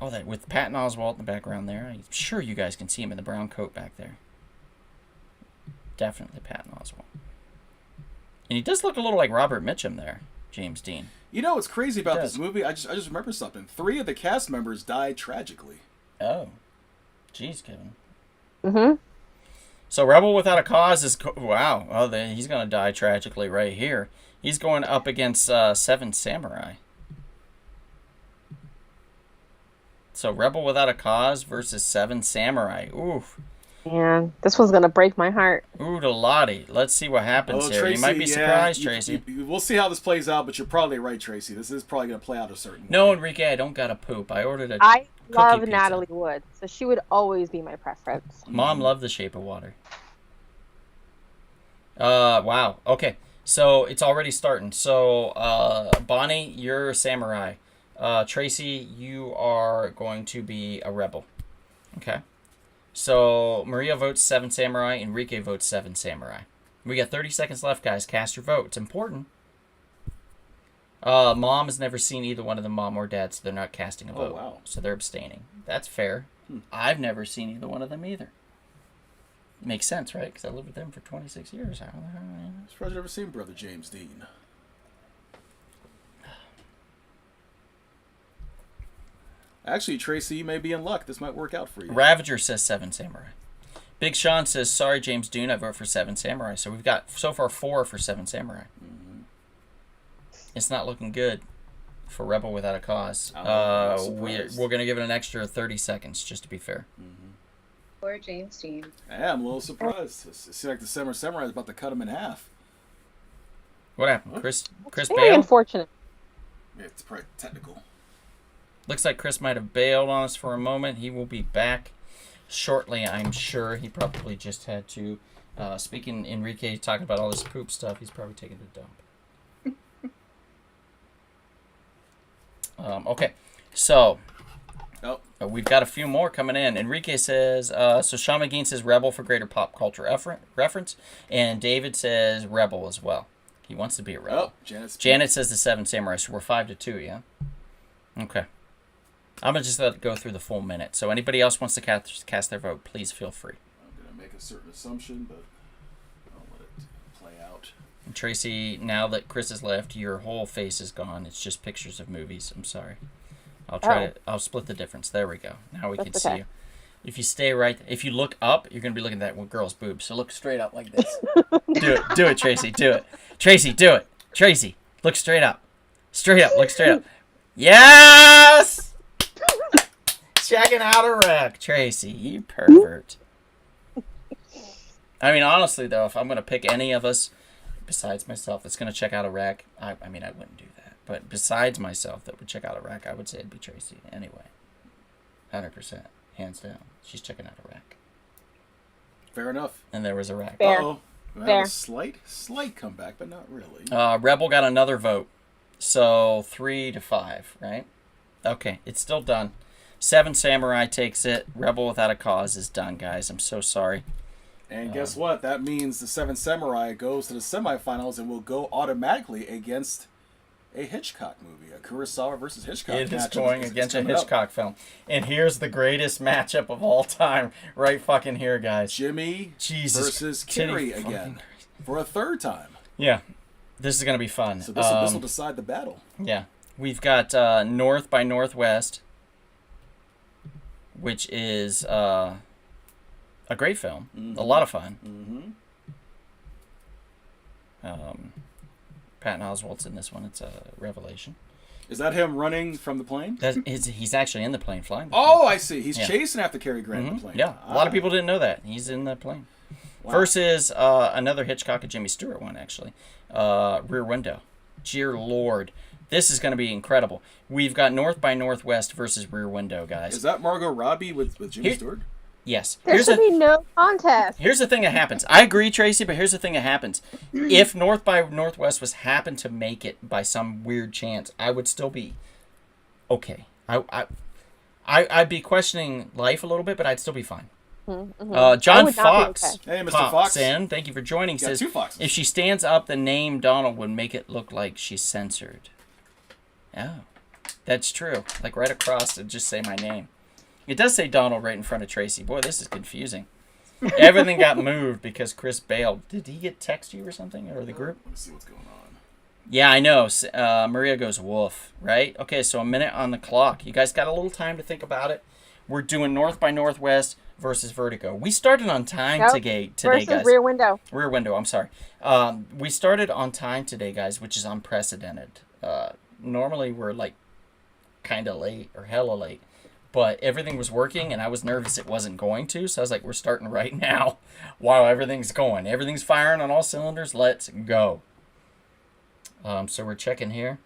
Oh, that with Patton Oswalt in the background there. I'm sure you guys can see him in the brown coat back there. Definitely Patton Oswalt. And he does look a little like Robert Mitchum there, James Dean. You know what's crazy about this movie? I just remembered something. 3 of the cast members died tragically. Oh. Jeez, Kevin. Mm-hmm. So Rebel Without a Cause is... Wow. Oh, he's going to die tragically right here. He's going up against 7 Samurai. So Rebel Without a Cause versus 7 Samurai. Oof. Yeah, this one's gonna break my heart. Ooh, Lottie. Let's see what happens here. Tracy, You might be surprised, Tracy. We'll see how this plays out, but you're probably right, Tracy. This is probably going to play out a certain way. No, Enrique, I don't got to poop. I ordered a I love pizza. Natalie Wood, so she would always be my preference. Mom loved The Shape of Water. Wow. Okay. So it's already starting. So, Bonnie, you're a samurai. Tracy, you are going to be a rebel. Okay. So Maria votes 7 Samurai. Enrique votes 7 Samurai. We got 30 seconds left, guys. Cast your vote. It's important. Mom has never seen either one of them, Mom or Dad, so they're not casting a vote. Oh, wow. So they're abstaining. That's fair. I've never seen either one of them either. Makes sense, right? Because I lived with them for 26 years. I'm surprised you've never seen Brother James Dean. Actually, Tracy, you may be in luck. This might work out for you. Ravager says 7 Samurai. Big Sean says, sorry, James Dune, I vote for 7 Samurai. So we've got, so far, 4 for 7 Samurai. Mm-hmm. It's not looking good for Rebel Without a Cause. We're going to give it an extra 30 seconds, just to be fair. Mm-hmm. Poor James Dean. Yeah, I'm a little surprised. It seems like the 7 Samurai is about to cut him in half. What happened? Chris Very bailed? unfortunate. Yeah, it's probably technical. Looks like Chris might have bailed on us for a moment. He will be back shortly, I'm sure. He probably just had to, speaking Enrique, talking about all this poop stuff, he's probably taking a dump. Okay, so we've got a few more coming in. Enrique says, so Sean McGeehan says Rebel for greater pop culture reference, and David says Rebel as well. He wants to be a rebel. Oh, Janet says the Seven Samurai, so we're 5-2, yeah? Okay. I'm going to just let it go through the full minute. So anybody else wants to cast their vote, please feel free. I'm going to make a certain assumption, but I'll let it play out. And Tracy, now that Chris has left, your whole face is gone. It's just pictures of movies. I'm sorry. I'll split the difference. There we go. Now we can see you. If you stay right, if you look up, you're going to be looking at that girl's boobs. So look straight up like this. Do it, Tracy. Do it. Tracy, do it. Tracy, look straight up. Straight up. Look straight up. Yes! Checking out a wreck. Tracy, you pervert. I mean, honestly, though, if I'm going to pick any of us, besides myself, that's going to check out a wreck, I mean, I wouldn't do that. But besides myself that would check out a wreck, I would say it'd be Tracy anyway. 100%. Hands down. She's checking out a wreck. Fair enough. And there was a wreck. Fair. Uh-oh. We have a slight comeback, but not really. Rebel got another vote. So 3-5, right? Okay, it's still done. Seven Samurai takes it. Rebel Without a Cause is done, guys. I'm so sorry. And guess what? That means the Seven Samurai goes to the semifinals and will go automatically against a Hitchcock movie, a Kurosawa versus Hitchcock. It is going against a Hitchcock film. And here's the greatest matchup of all time, right fucking here, guys. Jimmy Jesus versus Carrie again for a third time. Yeah, this is going to be fun. So this will decide the battle. Yeah. We've got North by Northwest, which is a great film. A lot of fun. Patton Oswalt's in this one. It's a revelation. Is that him running from the plane? He's actually in the plane flying. I see. He's chasing after Cary Grant in the plane. Yeah, a lot of people didn't know that. He's in the plane. Wow. Versus another Hitchcock and Jimmy Stewart one, actually. Rear Window. Dear Lord. This is going to be incredible. We've got North by Northwest versus Rear Window, guys. Is that Margot Robbie with Jimmy Stewart? Yes. There should be no contest. Here's the thing that happens. I agree, Tracy, but here's the thing that happens. If North by Northwest was happened to make it by some weird chance, I would still be okay. I'd be questioning life a little bit, but I'd still be fine. John Fox. Hey, Mr. Fox. Thank you for joining. Says, two Foxes. If she stands up, the name Donald would make it look like she's censored. Oh, that's true. Like right across, it'd just say my name. It does say Donald right in front of Tracy. Boy, this is confusing. Everything got moved because Chris bailed. Did he get text you or something, or the group? Let me see what's going on. Yeah, I know. Maria goes, woof, right? Okay, so a minute on the clock. You guys got a little time to think about it. We're doing North by Northwest versus Vertigo. We started on time today, versus guys. Rear Window. Rear Window, I'm sorry. We started on time today, guys, which is unprecedented. Normally we're like kind of late or hella late. But everything was working, and I was nervous it wasn't going to. So I was like, we're starting right now while everything's going. Everything's firing on all cylinders. Let's go. So we're checking here.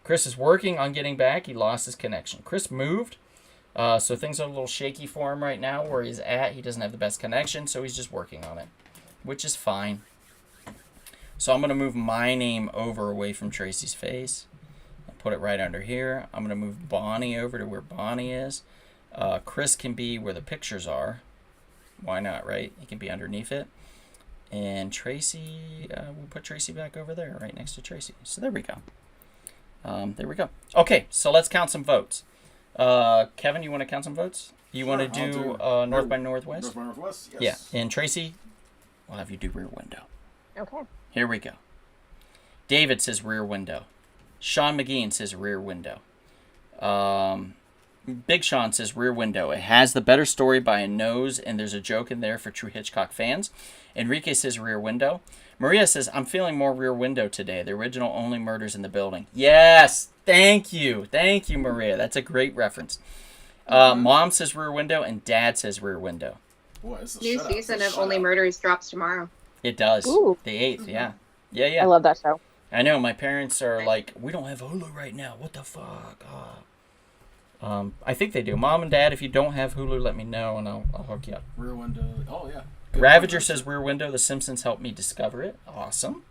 Chris is working on getting back. He lost his connection. Chris moved. So things are a little shaky for him right now where he's at. He doesn't have the best connection, so he's just working on it, which is fine. So I'm going to move my name over away from Tracy's face. Put it right under here. I'm going to move Bonnie over to where Bonnie is. Chris can be where the pictures are. Why not, right? He can be underneath it. And Tracy, we'll put Tracy back over there, right next to Tracy. So there we go. There we go. Okay, so let's count some votes. Kevin, you want to count some votes? You want to do North by Northwest? North by Northwest, yes. Yeah, and Tracy, we'll have you do Rear Window. Okay. Here we go. David says Rear Window. Sean McGean says Rear Window. Big Sean says Rear Window. It has the better story by a nose, and there's a joke in there for true Hitchcock fans. Enrique says Rear Window. Maria says, I'm feeling more Rear Window today. The original Only Murders in the Building. Yes! Thank you. Thank you, Maria. That's a great reference. Mom says Rear Window, and Dad says Rear Window. Boy, this is New season of Only Murders drops tomorrow. It does. Ooh. The 8th, yeah. Yeah. I love that show. I know, my parents are like, we don't have Hulu right now. What the fuck? I think they do. Mom and Dad, if you don't have Hulu, let me know, and I'll hook you up. Rear Window. Oh, yeah. Good Ravager says Rear Window. The Simpsons helped me discover it. Awesome.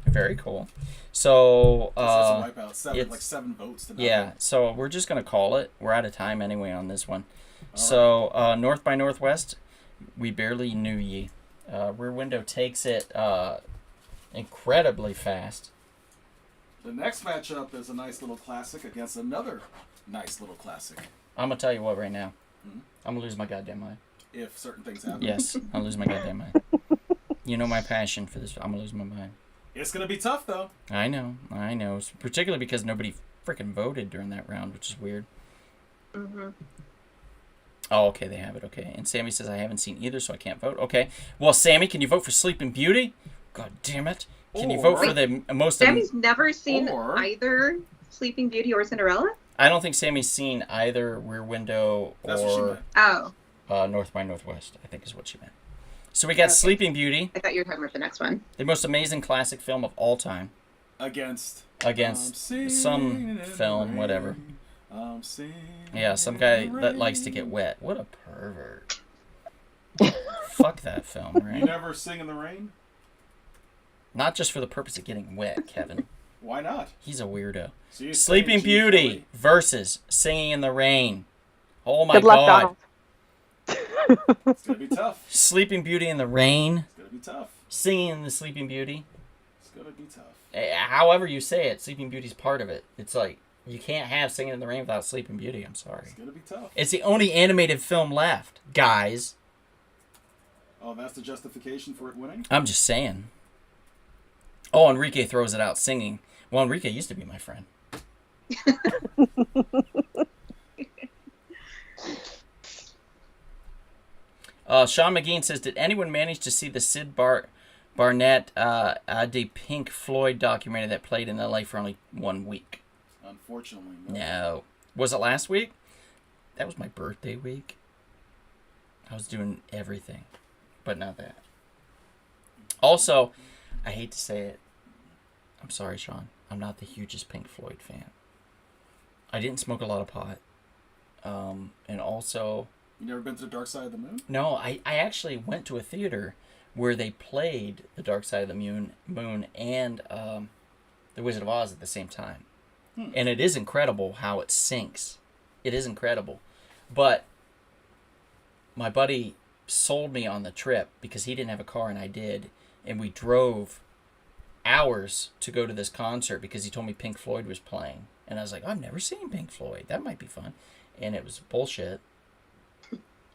Very cool. So, wipe out seven votes to nothing. Yeah, so we're just going to call it. We're out of time anyway on this one. All right. North by Northwest, we barely knew ye. Rear Window takes it incredibly fast. The next matchup is a nice little classic against another nice little classic. I'm gonna tell you what right now. I'm gonna lose my goddamn mind. If certain things happen. Yes, I'll lose my goddamn mind. You know my passion for this. I'm gonna lose my mind. It's going to be tough, though. I know. Particularly because nobody freaking voted during that round, which is weird. Mm-hmm. Oh, okay, they have it. Okay, and Sammy says I haven't seen either, so I can't vote. Okay, well, Sammy, can you vote for Sleeping Beauty? God damn it! Can you vote for the most? Sammy's never seen or- either Sleeping Beauty or Cinderella? I don't think Sammy's seen either Rear Window That's what she or Oh, North by Northwest. I think is what she meant. So we got Okay. Sleeping Beauty, I thought you were talking about the next one. the most amazing classic film of all time, Against some singing in film, the whatever. rain. I'm singing Yeah, some in guy the that likes to rain. get wet. What a pervert. Fuck that film, You right? never sing in the rain? Not just for the purpose of getting wet, Kevin. Why not? He's a weirdo. So you Sleeping say Beauty Gene versus Singing in the Rain. Oh my Good luck, god. Donald. Kelly. It's gonna be tough. Sleeping Beauty in the Rain. It's gonna be tough. Singing in the Sleeping Beauty. It's gonna be tough. However you say it, Sleeping Beauty's part of it. It's like, you can't have Singing in the Rain without Sleeping Beauty. I'm sorry. It's gonna be tough. It's the only animated film left, guys. Oh, that's the justification for it winning? I'm just saying. Oh, Enrique throws it out singing. Well, Enrique used to be my friend. Sean McGean says, did anyone manage to see the Barnett the Pink Floyd documentary that played in LA for only 1 week? Unfortunately, no. No. Was it last week? That was my birthday week. I was doing everything, but not that. Also, I hate to say it. I'm sorry, Sean. I'm not the hugest Pink Floyd fan. I didn't smoke a lot of pot. And also... You never been to the Dark Side of the Moon? No, I actually went to a theater where they played The Dark Side of the Moon and The Wizard of Oz at the same time. And it is incredible how it syncs. It is incredible. But my buddy sold me on the trip because he didn't have a car and I did. And we drove hours to go to this concert because he told me Pink Floyd was playing. And I was like, I've never seen Pink Floyd. That might be fun. And it was bullshit.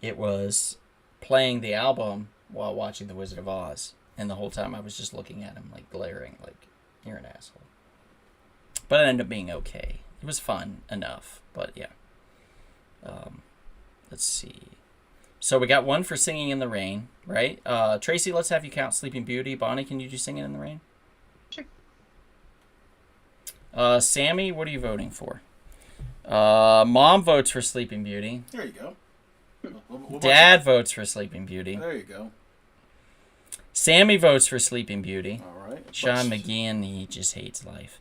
It was playing the album while watching The Wizard of Oz. And the whole time I was just looking at him, like, glaring, like, you're an asshole. But it ended up being okay. It was fun enough, but yeah. Let's see. So we got one for Singing in the Rain, right? Tracy, let's have you count Sleeping Beauty. Bonnie, can you do Singing in the Rain? Sure. Sammy, what are you voting for? Mom votes for Sleeping Beauty. There you go. What about Dad votes for Sleeping Beauty. you? There you go. Sammy votes for Sleeping Beauty. All right. Sean But- McGeehan, he just hates life.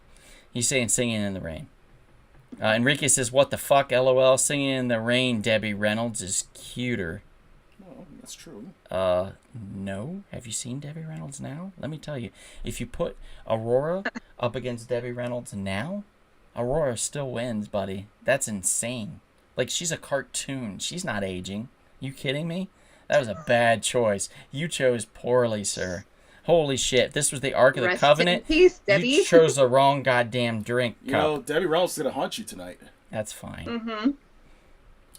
He's saying Singing in the Rain. Enrique says, what the fuck, LOL? Singing in the Rain, Debbie Reynolds is cuter. Well, that's true. No. Have you seen Debbie Reynolds now? Let me tell you. If you put Aurora up against Debbie Reynolds now, Aurora still wins, buddy. That's insane. Like, she's a cartoon. She's not aging. You kidding me? That was a bad choice. You chose poorly, sir. Holy shit. This was the Ark of the Rest Covenant. in peace, Debbie. You chose the wrong goddamn drink You cup. know, Debbie Reynolds is going to haunt you tonight. That's fine. Mm-hmm.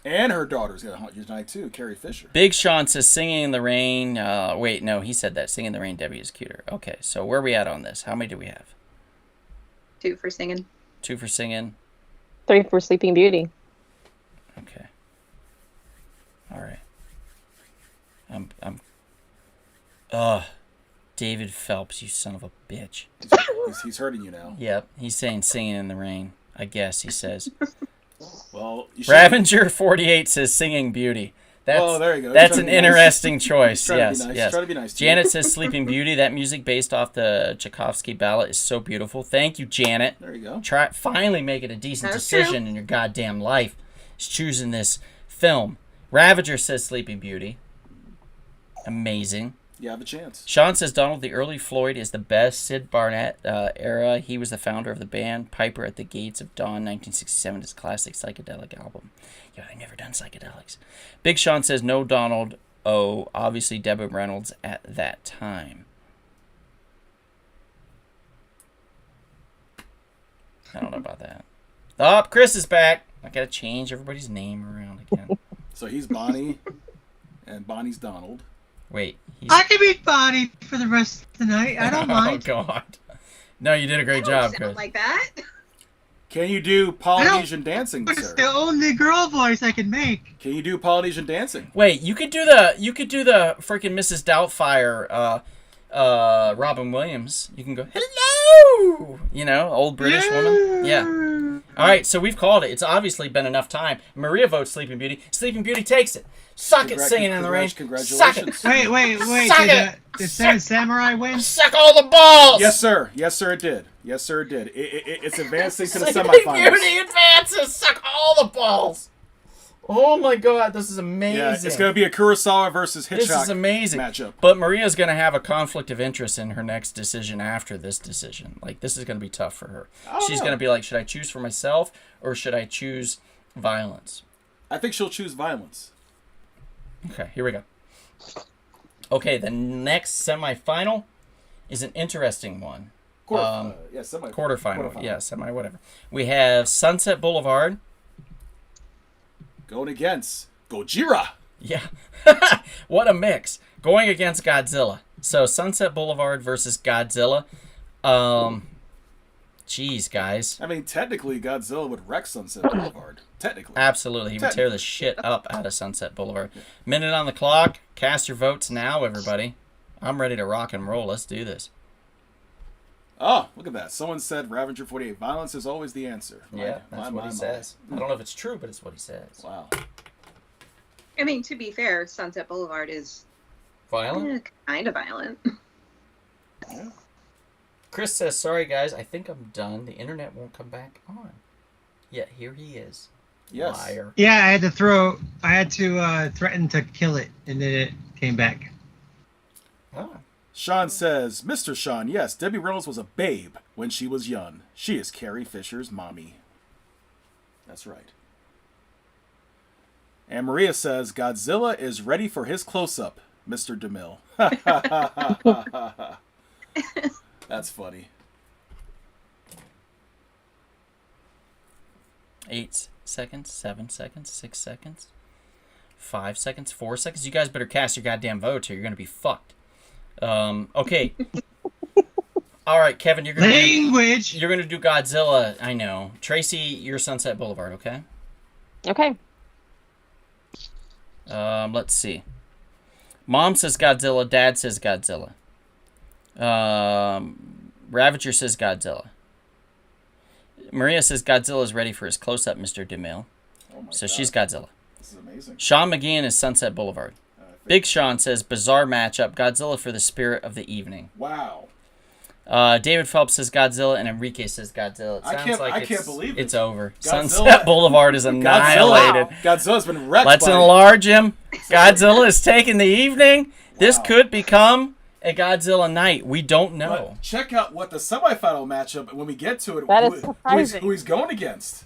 And her daughter's going to haunt you tonight, too, Carrie Fisher. Big Sean says Singing in the Rain. Wait, no, he said that. Singing in the Rain, Debbie is cuter. Okay, so where are we at on this? How many do we have? 2 for singing. 2 for singing. 3 for Sleeping Beauty. Okay. All right. David Phelps, you son of a bitch. He's hurting you now. Yep, he's saying Singing in the Rain. I guess he says. Well, you should. Ravenger 48 says Singing Beauty. That's, Oh, there you go. He's That's trying an to be nice. interesting choice. Trying to be Yes, nice. yes. Trying to be nice to you. Janet says Sleeping Beauty. That music based off the Tchaikovsky ballad is so beautiful. Thank you, Janet. There you go. Try finally making a decent That's decision in your goddamn life. Is choosing this film. Ravager says Sleeping Beauty. Amazing. You have a chance. Sean says Donald, the early Floyd is the best. Sid Barnett era. He was the founder of the band. Piper at the Gates of Dawn, 1967, is a classic psychedelic album. Yeah, I've never done psychedelics. Big Sean says no Donald. Oh, obviously Debbie Reynolds at that time. I don't know about that. Oh, Chris is back. I gotta change everybody's name around again. So he's Bonnie, and Bonnie's Donald. Wait. I can be Bonnie for the rest of the night. I don't mind. Oh, God. No, you did a great I job, don't Chris. sound like that. Can you do Polynesian dancing, But it's sir? the only girl voice I can make. Can you do Polynesian dancing? Wait, you could do the freaking Mrs. Doubtfire, Robin Williams. You can go, hello! You know, old British woman. Yeah. All right, so we've called it. It's obviously been enough time. Maria votes Sleeping Beauty. Sleeping Beauty takes it. Suck it, singing in the rain. Congratulations. Suck it. Wait. Suck Did Seven Samurai win? Suck all the balls! Yes, sir. Yes, sir, it did. Yes, sir, it did. It's advancing to the Sleeping semifinals. Beauty advances. Suck all the balls. Oh my God, this is amazing. Yeah, it's going to be a Kurosawa versus Hitchcock This is amazing. matchup. But Maria's going to have a conflict of interest in her next decision after this decision. Like, this is going to be tough for her. She's going to be like, should I choose for myself or should I choose violence? I think she'll choose violence. Okay, here we go. Okay, the next semifinal is an interesting one. Quarterfinal. Yeah, semi, whatever. We have Sunset Boulevard. Going against Gojira. Yeah. What a mix. Going against Godzilla. So Sunset Boulevard versus Godzilla. Jeez, guys. I mean, technically, Godzilla would wreck Sunset Boulevard. Technically. Absolutely. He would tear the shit up out of Sunset Boulevard. Minute on the clock. Cast your votes now, everybody. I'm ready to rock and roll. Let's do this. Oh, look at that. Someone said Ravager 48. Violence is always the answer. That's what he says. I don't know if it's true, but it's what he says. Wow. I mean, to be fair, Sunset Boulevard is Violent? kind of violent. Yeah. Chris says, sorry, guys. I think I'm done. The internet won't come back on. Yet here he is. Yes. Liar. Yeah, I had to threaten to kill it, and then it came back. Oh. Sean says, Mr. Sean, yes, Debbie Reynolds was a babe when she was young. She is Carrie Fisher's mommy. That's right. And Maria says, Godzilla is ready for his close-up, Mr. DeMille. That's funny. 8 seconds, 7 seconds, 6 seconds, 5 seconds, 4 seconds. You guys better cast your goddamn votes or you're going to be fucked. Okay. All right, Kevin, you're gonna do Godzilla. I know. Tracy, you're Sunset Boulevard. Okay. Okay. Let's see. Mom says Godzilla. Dad says Godzilla. Ravager says Godzilla. Maria says Godzilla is ready for his close-up, Mr. DeMille. Oh my So God. she's Godzilla. This is amazing. Sean McGeehan is Sunset Boulevard. Big Sean says bizarre matchup. Godzilla for the spirit of the evening. Wow. David Phelps says Godzilla, and Enrique says Godzilla. It sounds I can't believe it. It's over. Godzilla- Sunset Boulevard is annihilated. Godzilla's been wrecked. Let's enlarge him. Godzilla is taking the evening. This Wow. could become a Godzilla night. We don't know. But check out what the semifinal matchup when we get to it. That is surprising. Who he's going against.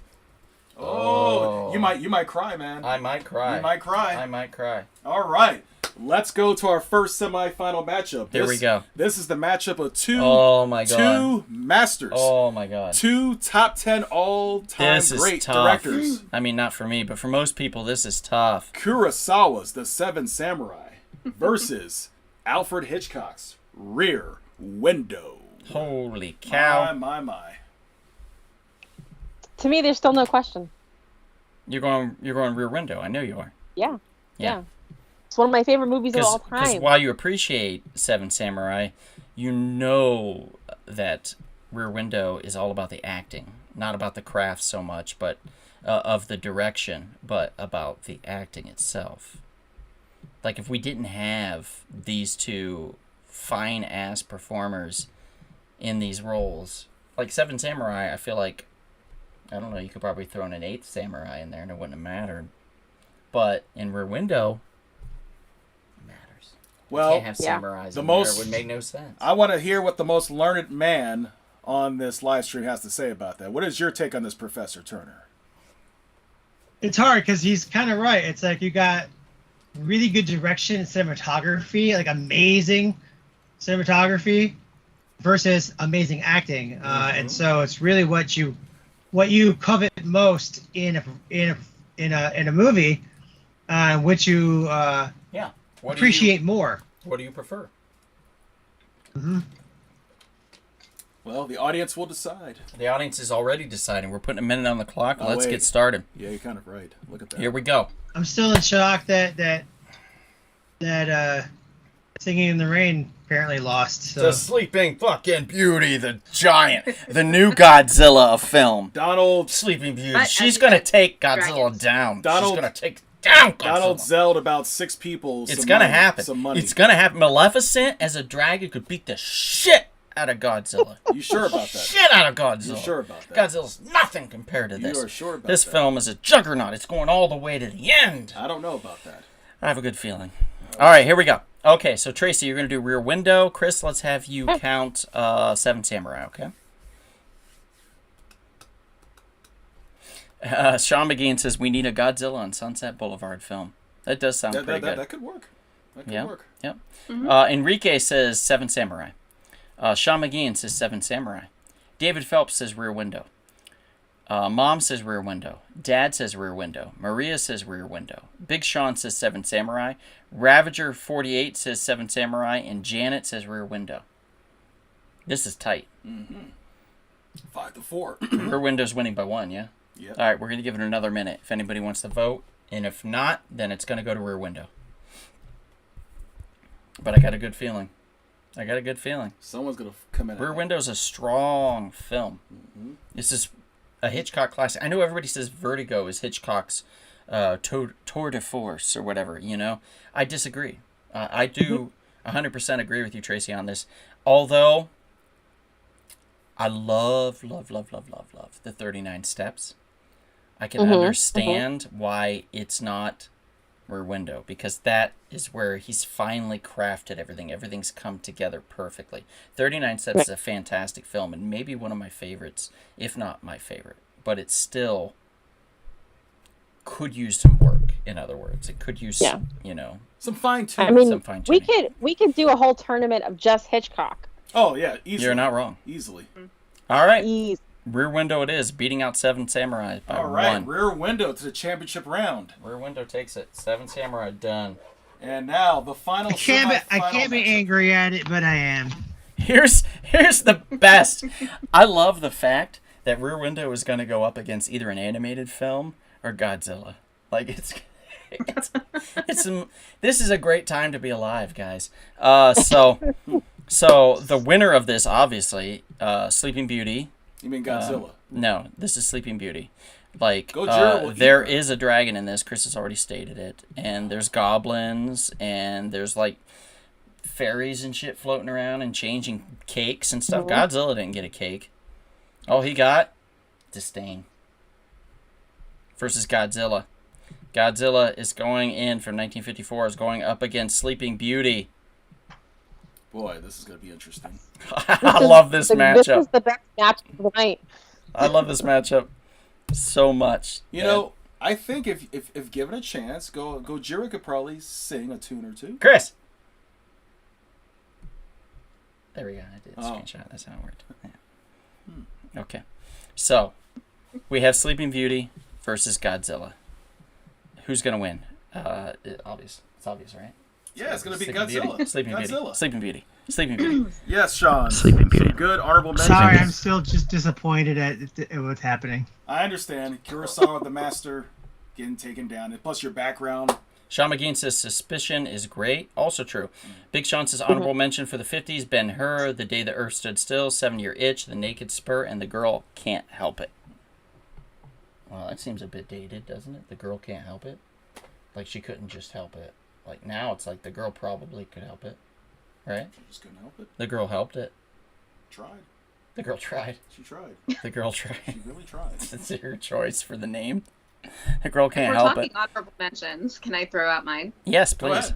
Oh. You might cry, man. I might cry. You might cry. I might cry. All right. Let's go to our first semifinal matchup. Here we go. This is the matchup of two masters. Oh my God. Two top 10 all-time This is great tough. directors. I mean, not for me, but for most people, this is tough. Kurosawa's The Seven Samurai versus Alfred Hitchcock's Rear Window. Holy cow. My. To me, there's still no question. You're going Rear Window. I know you are. Yeah. It's one of my favorite movies of all Because time. while you appreciate Seven Samurai, you know that Rear Window is all about the acting, not about the craft so much, but of the direction, but about the acting itself. Like if we didn't have these two fine-ass performers in these roles, like Seven Samurai, I feel like, I don't know, you could probably throw in an Eighth Samurai in there and it wouldn't have mattered. But in Rear Window, Well, can't have samurais the in most there. It would make no sense. I want to hear what the most learned man on this live stream has to say about that. What is your take on this, Professor Turner? It's hard because he's kind of right. It's like you got really good direction and cinematography, like amazing cinematography versus amazing acting. And so it's really what you what you covet most in a movie, which you Yeah. appreciate more. What do you prefer? Hmm. Well, the audience will decide. The audience is already deciding. We're putting a minute on the clock. Oh, Let's wait. get started. Yeah, you're kind of right. Look at that. Here we go. I'm still in shock that Singing in the Rain apparently lost. So. The Sleeping fucking Beauty, the giant, the new Godzilla of film. Donald Sleeping Beauty. But She's as gonna you take said, Godzilla dragons. down. Donald- She's gonna take down Godzilla. Donald zelled about 6 people. It's some gonna money, happen. Some money. It's gonna happen. Maleficent as a dragon could beat the shit out of Godzilla. You sure about that? Shit out of Godzilla. You sure about that? Godzilla's nothing compared to You this. are sure about This that? film is a juggernaut. It's going all the way to the end. I don't know about that. I have a good feeling. All right, here we go. Okay, so Tracy, you're going to do Rear Window. Chris, let's have you count Seven Samurai, okay? Sean McGeehan says, we need a Godzilla on Sunset Boulevard film. That does sound pretty good. That could work. That could Yeah, work. yep. Mm-hmm. Enrique says Seven Samurai. Sean McGeehan says Seven Samurai. David Phelps says Rear Window. Mom says Rear Window. Dad says Rear Window. Maria says Rear Window. Big Sean says Seven Samurai. Ravager 48 says Seven Samurai. And Janet says Rear Window. This is tight. 5-4. Rear Window's winning by 1, yeah? Yeah. All right, we're going to give it another minute if anybody wants to vote. And if not, then it's going to go to Rear Window. But I got a good feeling. Someone's gonna come in. Rear Window's a strong film. This is a Hitchcock classic. I know everybody says Vertigo is Hitchcock's tour de force or whatever, you know. I disagree. I do 100% agree with you, Tracy, on this. Although, I love the 39 Steps. I can understand why it's not Rear Window, because that is where he's finally crafted everything. Everything's come together perfectly. 39 Steps is a fantastic film and maybe one of my favorites, if not my favorite. But it still could use some work, in other words. It could use, you know, some fine tuning. I mean, some fine-tuning. we could do a whole tournament of just Hitchcock. Oh yeah, easily. You're not wrong. Easily. All right. Easy. Rear Window it is, beating out Seven Samurai by All right, 1. Rear Window to the championship round. Rear Window takes it. Seven Samurai done. And now the final. I can't semifinal be matchup. angry at it, but I am. Here's the best. I love the fact that Rear Window is going to go up against either an animated film or Godzilla. Like it's this is a great time to be alive, guys. So the winner of this, obviously, Sleeping Beauty. You mean Godzilla? No, this is Sleeping Beauty. Like Gojira will eat there her. is a dragon in this. Chris has already stated it, and there's goblins, and there's like fairies and shit floating around and changing cakes and stuff. Godzilla didn't get a cake. All he got, disdain. Versus Godzilla. Godzilla is going in from 1954. Is going up against Sleeping Beauty. Boy, this is going to be interesting. I love this matchup. This is the best match of the night. I love this matchup so much. You know, I think if given a chance, Gojira could probably sing a tune or two. Chris. There we go. I did a screenshot. That's how it worked. Yeah. Okay. So, we have Sleeping Beauty versus Godzilla. Who's going to win? Obvious. It's obvious, right? Yeah, it's going to be Sleeping Godzilla. Beauty. Sleeping Beauty. Godzilla. Sleeping Beauty. Sleeping Beauty. Yes, Sean. Sleeping Beauty. Some good honorable mentions. Sorry, I'm still just disappointed at what's happening. I understand. Kurosawa, the master, getting taken down. And plus your background. Sean McGeehan says Suspicion is great. Also true. Big Sean says honorable mention for the 50s. Ben-Hur, The Day the Earth Stood Still, 7-Year Itch, The Naked Spur, and The Girl Can't Help It. Well, that seems a bit dated, doesn't it? The girl can't help it. Like she couldn't just help it. Like now it's like the girl probably could help it. Right? She just couldn't help it. The girl helped it. Tried. The girl tried. She tried. The girl tried. She really tried. It's your choice for the name. The girl can't We're help talking it. honorable mentions. Can I throw out mine? Yes, Go please.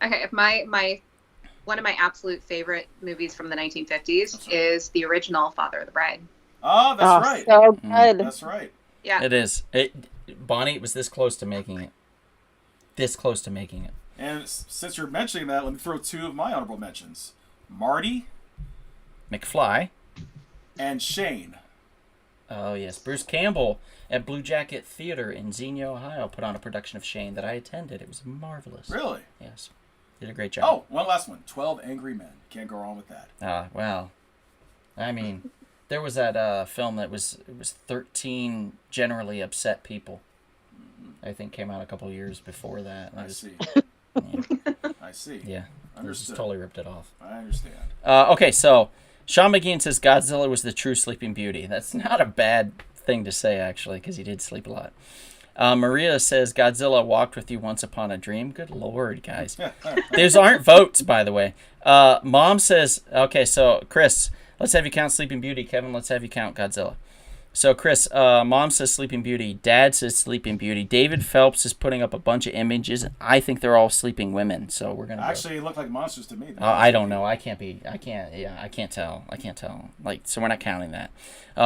ahead. Okay, if my one of my absolute favorite movies from the 1950s is the original Father of the Bride. Oh, that's right. So good. That's right. Yeah. It is. Bonnie was this close to making it. This close to making it. And since you're mentioning that, let me throw two of my honorable mentions. Marty McFly. and Shane. Oh, yes. Bruce Campbell at Blue Jacket Theater in Xenia, Ohio, put on a production of Shane that I attended. It was marvelous. Really? Yes. Did a great job. Oh, one last one. 12 Angry Men. Can't go wrong with that. Well, I mean, there was that film that was 13 generally upset people. I think came out a couple years before that. I see. Yeah. I see. Yeah. I just totally ripped it off. I understand. Okay, so Sean McGean says Godzilla was the true Sleeping Beauty. That's not a bad thing to say, actually, because he did sleep a lot. Maria says Godzilla walked with you once upon a dream. Good Lord, guys. Those aren't votes, by the way. Mom says, okay, so Chris, let's have you count Sleeping Beauty. Kevin, let's have you count Godzilla. So, Chris, Mom says Sleeping Beauty. Dad says Sleeping Beauty. David Phelps is putting up a bunch of images. I think they're all sleeping women, so we're going to Actually, it looked like monsters to me. I don't know. I can't tell. So we're not counting that.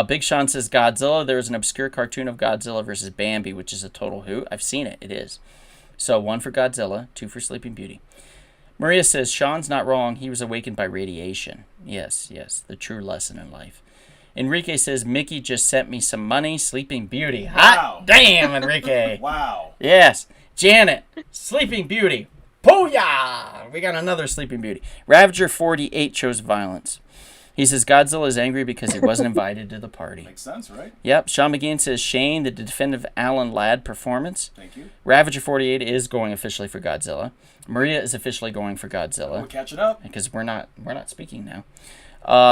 Big Sean says Godzilla. There's an obscure cartoon of Godzilla versus Bambi, which is a total hoot. I've seen it. It is. So 1 for Godzilla, 2 for Sleeping Beauty. Maria says Sean's not wrong. He was awakened by radiation. Yes. The true lesson in life. Enrique says, Mickey just sent me some money. Sleeping Beauty. Hot damn, Enrique. Wow. Yes. Janet, Sleeping Beauty. Booyah! We got another Sleeping Beauty. Ravager 48 chose violence. He says Godzilla is angry because he wasn't invited to the party. Makes sense, right? Yep. Sean McGean says Shane, the definitive Alan Ladd performance. Thank you. Ravager 48 is going officially for Godzilla. Maria is officially going for Godzilla. We're catching up. Because we're not speaking now.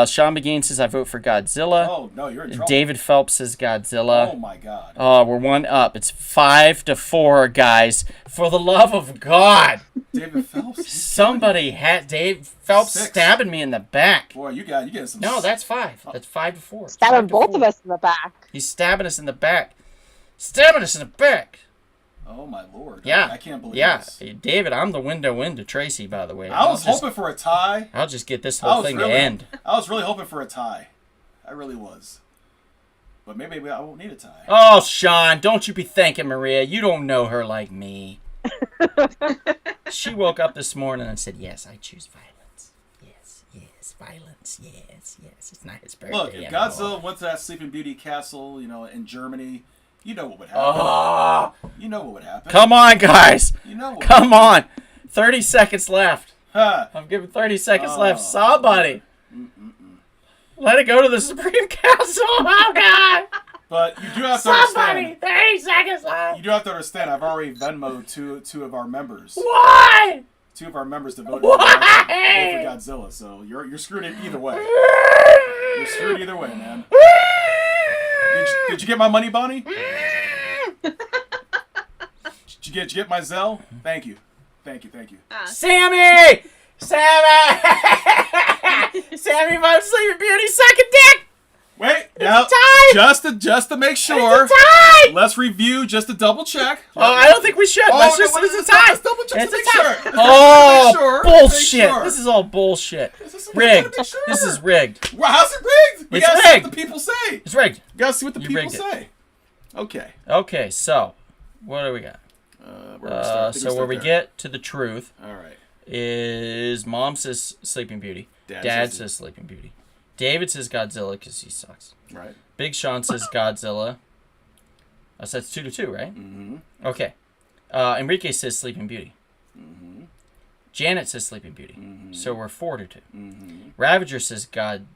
Sean McGean says I vote for Godzilla. Oh, no, you're in trouble. David Phelps says Godzilla. Oh, my God. Oh, we're 1 up. It's 5-4, guys. For the love of God. David Phelps? Somebody had Dave Phelps 6. stabbing me in the back. Boy, you get some... No, that's 5. That's 5-4. Stabbing both of us in the back. He's stabbing us in the back. Stabbing us in the back. Oh, my Lord. Yeah. I can't believe this. Yeah. David, I'm the window into Tracy, by the way. I was hoping for a tie. I'll just get this whole thing to end. I was really hoping for a tie. I really was. But maybe I won't need a tie. Oh, Sean, don't you be thanking Maria. You don't know her like me. She woke up this morning and said, yes, I choose violence. Yes, violence. Yes. It's not his birthday Look, if anymore. Godzilla went to that Sleeping Beauty castle, in Germany, you know what would happen. You know what would happen. Come on, guys. You know what Come on. 30 seconds left. Huh. I'm giving 30 seconds left. Somebody. Let it go to the Supreme Council. Oh, God. But you do have to Somebody. understand. 30 seconds left. You do have to understand. I've already Venmoed two of our members. Why? 2 of our members to vote Why? for Godzilla. So you're screwed either way. You're screwed either way, man. Did you get my money, Bonnie? Did you get my Zelle? Thank you. Sammy! Sammy votes Sleeping Beauty, sucking dick! Wait, It's now a tie! just to make sure. It's a tie! Let's review just to double check. Oh, I don't think we should. It's a tie. Let's double check It's to make a tie. sure. Oh, Make sure. bullshit. Make sure. This is all bullshit. This Rigged. make sure. This is rigged. Well, how's it rigged? We It's gotta see rigged. what the people say. It's rigged. You gotta see what the You people rigged it. say. Okay. Okay, so what do we got? Where we there. get to the truth All right. is Mom says Sleeping Beauty. Dad says Sleeping Beauty. David says Godzilla because he sucks. Right. Big Sean says Godzilla. So that's 2-2, right? Mm-hmm. Okay. Enrique says Sleeping Beauty. Mm-hmm. Janet says Sleeping Beauty. Mm-hmm. So we're 4-2. Mm-hmm. Ravager says God.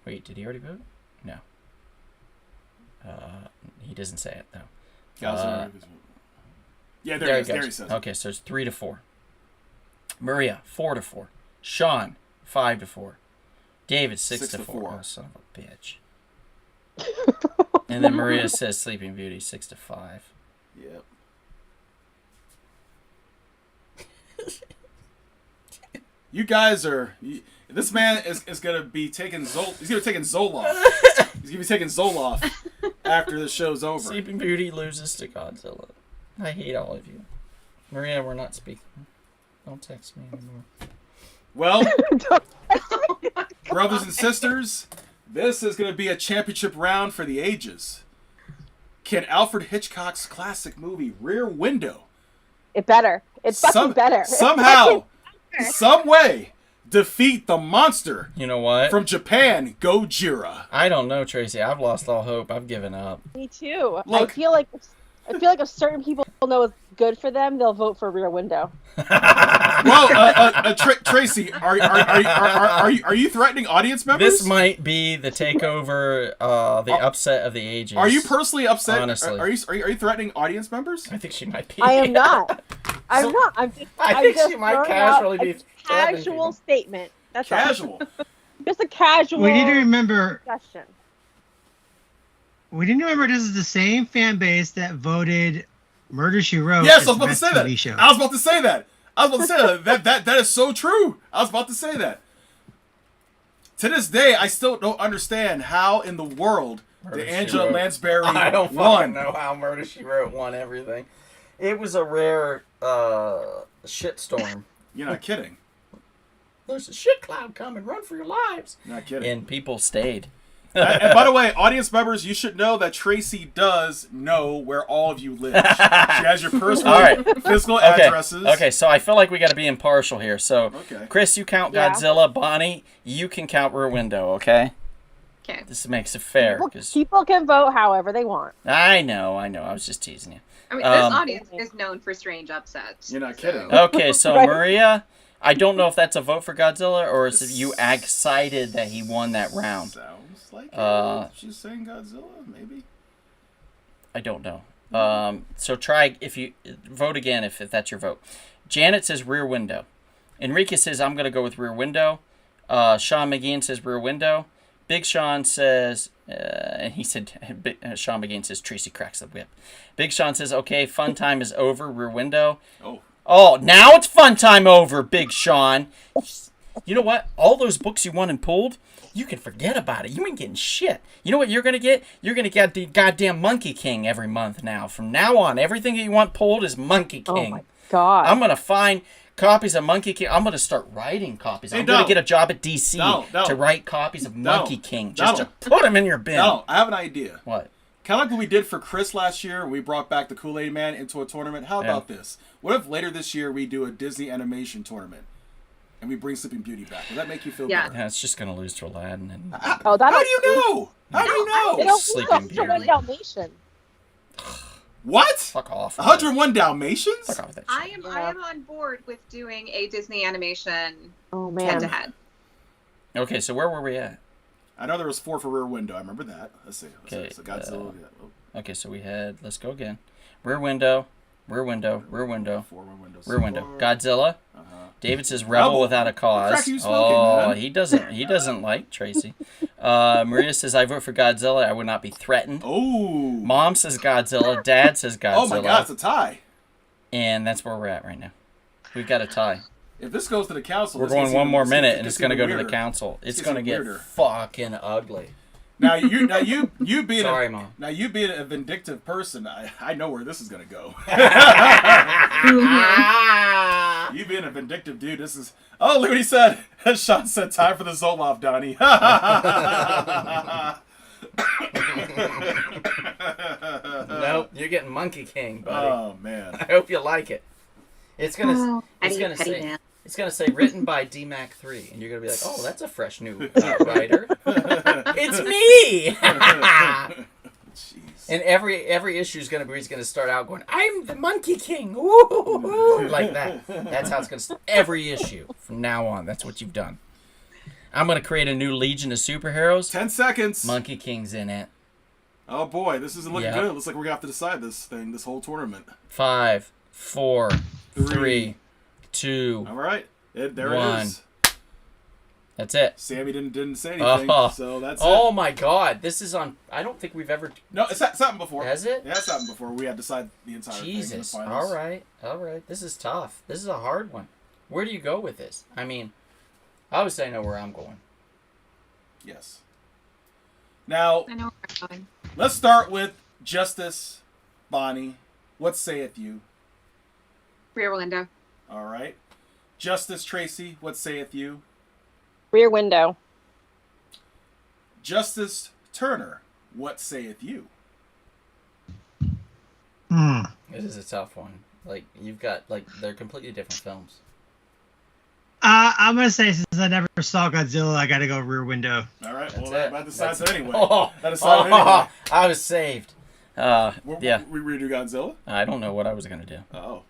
Wait, did he already vote? No. He doesn't say it though. Yeah, There there he he goes. says. Okay, so it's 3-4. Maria 4-4. Sean 5-4. David 6-4. 6-4. Oh, son of a bitch. And then Maria says Sleeping Beauty 6-5. Yep. You guys are. This man is gonna be taking He's gonna be taking Zoloft. He's gonna be taking Zoloft after the show's over. Sleeping Beauty loses to Godzilla. I hate all of you. Maria, we're not speaking. Don't text me anymore. Well, brothers and sisters, this is going to be a championship round for the ages. Can Alfred Hitchcock's classic movie Rear Window It better. It's fucking better. somehow, some way, defeat the monster You know what? from Japan, Gojira. I don't know, Tracy. I've lost all hope. I've given up. Me too. Look. I feel like if certain people know it's good for them, they'll vote for Rear Window. Well, Tracy, are you threatening audience members? This might be the takeover, the upset of the ages. Are you personally upset? Honestly. Are you threatening audience members? I think she might be. I am not. I'm not. I'm just. I think I'm she just might throwing out casually a be threatening casual people. statement. That's all. Casual. Just a casual. We need to remember. discussion. We need to remember this is the same fan base that voted Murder She Wrote. Yes, as I was the about to best say that. TV show. I was about to say that. That is so true. I was about to say that. To this day, I still don't understand how in the world Murder, did She Angela Wrote. Lansbury I don't fucking won. know how Murder, She Wrote won everything. It was a rare shitstorm. You're not kidding. There's a shit cloud coming. Run for your lives. You're not kidding. And people stayed. And by the way, audience members, you should know that Tracy does know where all of you live. She has your personal, All right. physical Okay. addresses. Okay, so I feel like we got to be impartial here. So, Okay. Chris, you count Yeah. Godzilla. Bonnie, you can count Rear Window, okay? Okay. This makes it fair. 'Cause People can vote however they want. I know. I was just teasing you. I mean, this Um, audience is known for strange upsets. You're not so- kidding. Okay, so Right. Maria, I don't know if that's a vote for Godzilla or is it you excited that he won that round. Sounds like she's saying Godzilla, maybe. I don't know. So try if you vote again if that's your vote. Janet says Rear Window. Enrique says I'm gonna go with Rear Window. Sean McGean says Rear Window. Big Sean says, and he said Sean McGean says Tracy cracks the whip. Big Sean says okay, fun time is over. Rear Window. Oh, now it's fun time over, Big Sean. You know what? All those books you won and pulled, you can forget about it. You ain't getting shit. You know what you're going to get? You're going to get the goddamn Monkey King every month now. From now on, everything that you want pulled is Monkey Oh King. my god. I'm going to find copies of Monkey King. I'm going to start writing copies. I'm going to get a job at DC No. to write copies of Monkey King. No. Just to put them in your bin. No, I have an idea. What? Kind of like what we did for Chris last year. We brought back the Kool-Aid Man into a tournament. How about this? What if later this year we do a Disney animation tournament and we bring Sleeping Beauty back? Would that make you feel Yeah. better? Yeah, it's just going to lose to Aladdin. And Oh, How do you know? How do you They know? don't Sleeping lose to one Beauty. Dalmatian. What? fuck off. 101 Dalmatians? Fuck off with that shit. I am on board with doing a Disney animation Oh head man. to head. Okay, so where were we at? I know there was 4 for Rear Window. I remember that. Let's see. Okay, So Godzilla. Yeah. Okay, so we had, let's go again. Rear Window, Rear Window, Rear Window, 4 Rear Windows. Rear Window. Godzilla. David says Rebel. Rebel Without a What the crack Cause. are you smoking, Oh, man? he doesn't like Tracy. Maria says I vote for Godzilla. I would not be threatened. Oh. Mom says Godzilla. Dad says Godzilla. Oh my God, it's a tie. And that's where we're at right now. We've got a tie. If this goes to the council, We're this going gets one even- more this minute, gets and it's even going to go to the weirder. council. It's gets going to even get weirder. fucking ugly. Now you being Sorry, Mom. Now you being a vindictive person, I know where this is gonna go. You being a vindictive dude, this is. Oh, look what he said. Sean said, "Time for the Zoloft, Donnie." Nope, you're getting Monkey King, buddy. Oh man. I hope you like it. It's gonna. Oh, it's Eddie, gonna Eddie say. Man. It's gonna say written by DMAC3, and you're gonna be like, "Oh, that's a fresh new writer." It's me. Jeez. And every issue is gonna be. He's gonna start out going, "I'm the Monkey King," Ooh, like that. That's how it's gonna. Every issue from now on. That's what you've done. I'm gonna create a new Legion of Superheroes. 10 seconds. Monkey King's in it. Oh boy, this isn't looking Yep. good. Looks like we're gonna have to decide this whole tournament. 5, 4, 3, Three. 2. All right, there One. it is. That's it. Sammy didn't say anything, Oh. so that's Oh it. my God! This is on. I don't think we've ever. No, it's happened before. Has it? Yeah, it's happened before. We had to decide the entire thing in the Jesus. finals. All right. This is tough. This is a hard one. Where do you go with this? I mean, obviously I know where I'm going. Yes. Now, I know where I'm going. let's start with Justice, Bonnie. What saith you? Rear Window. All right. Justice, Tracy. What saith you? Rear Window. Justice, Turner. What saith you? This is a tough one. Like you've got they're completely different films. I'm gonna say since I never saw Godzilla, I gotta go Rear Window. All right. That's Well, it. that decides it anyway. Oh, That decides it anyway. I was saved. Yeah. We redo Godzilla. I don't know what I was gonna do. Oh.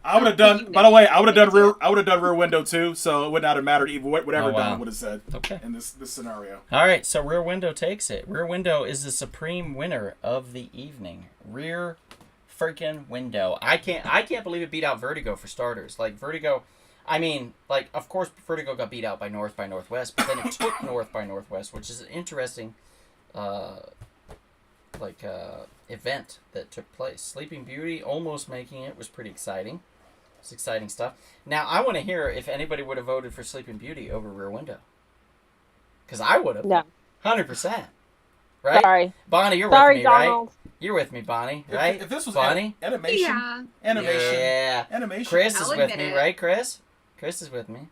I would have done. By the way, I would have done rear. I would have done Rear Window too. So it would not have mattered even whatever Oh, wow. Don would have said. Okay. In this scenario. All right, so Rear Window takes it. Rear Window is the supreme winner of the evening. Rear freaking Window. I can't believe it beat out Vertigo for starters. Like Vertigo, I mean, like of course Vertigo got beat out by North by Northwest, but then it took North by Northwest, which is an interesting event that took place. Sleeping Beauty almost making it was pretty exciting. It's exciting stuff. Now I want to hear if anybody would have voted for Sleeping Beauty over Rear Window. Because I would have. No. 100%. Right? Sorry. Bonnie, you're Sorry, with me, Donald. right? You're with me, Bonnie, right? If this was Bonnie? animation, Yeah. animation, Yeah. animation. Chris I'll is with admit me, it. right, Chris? Chris is with me.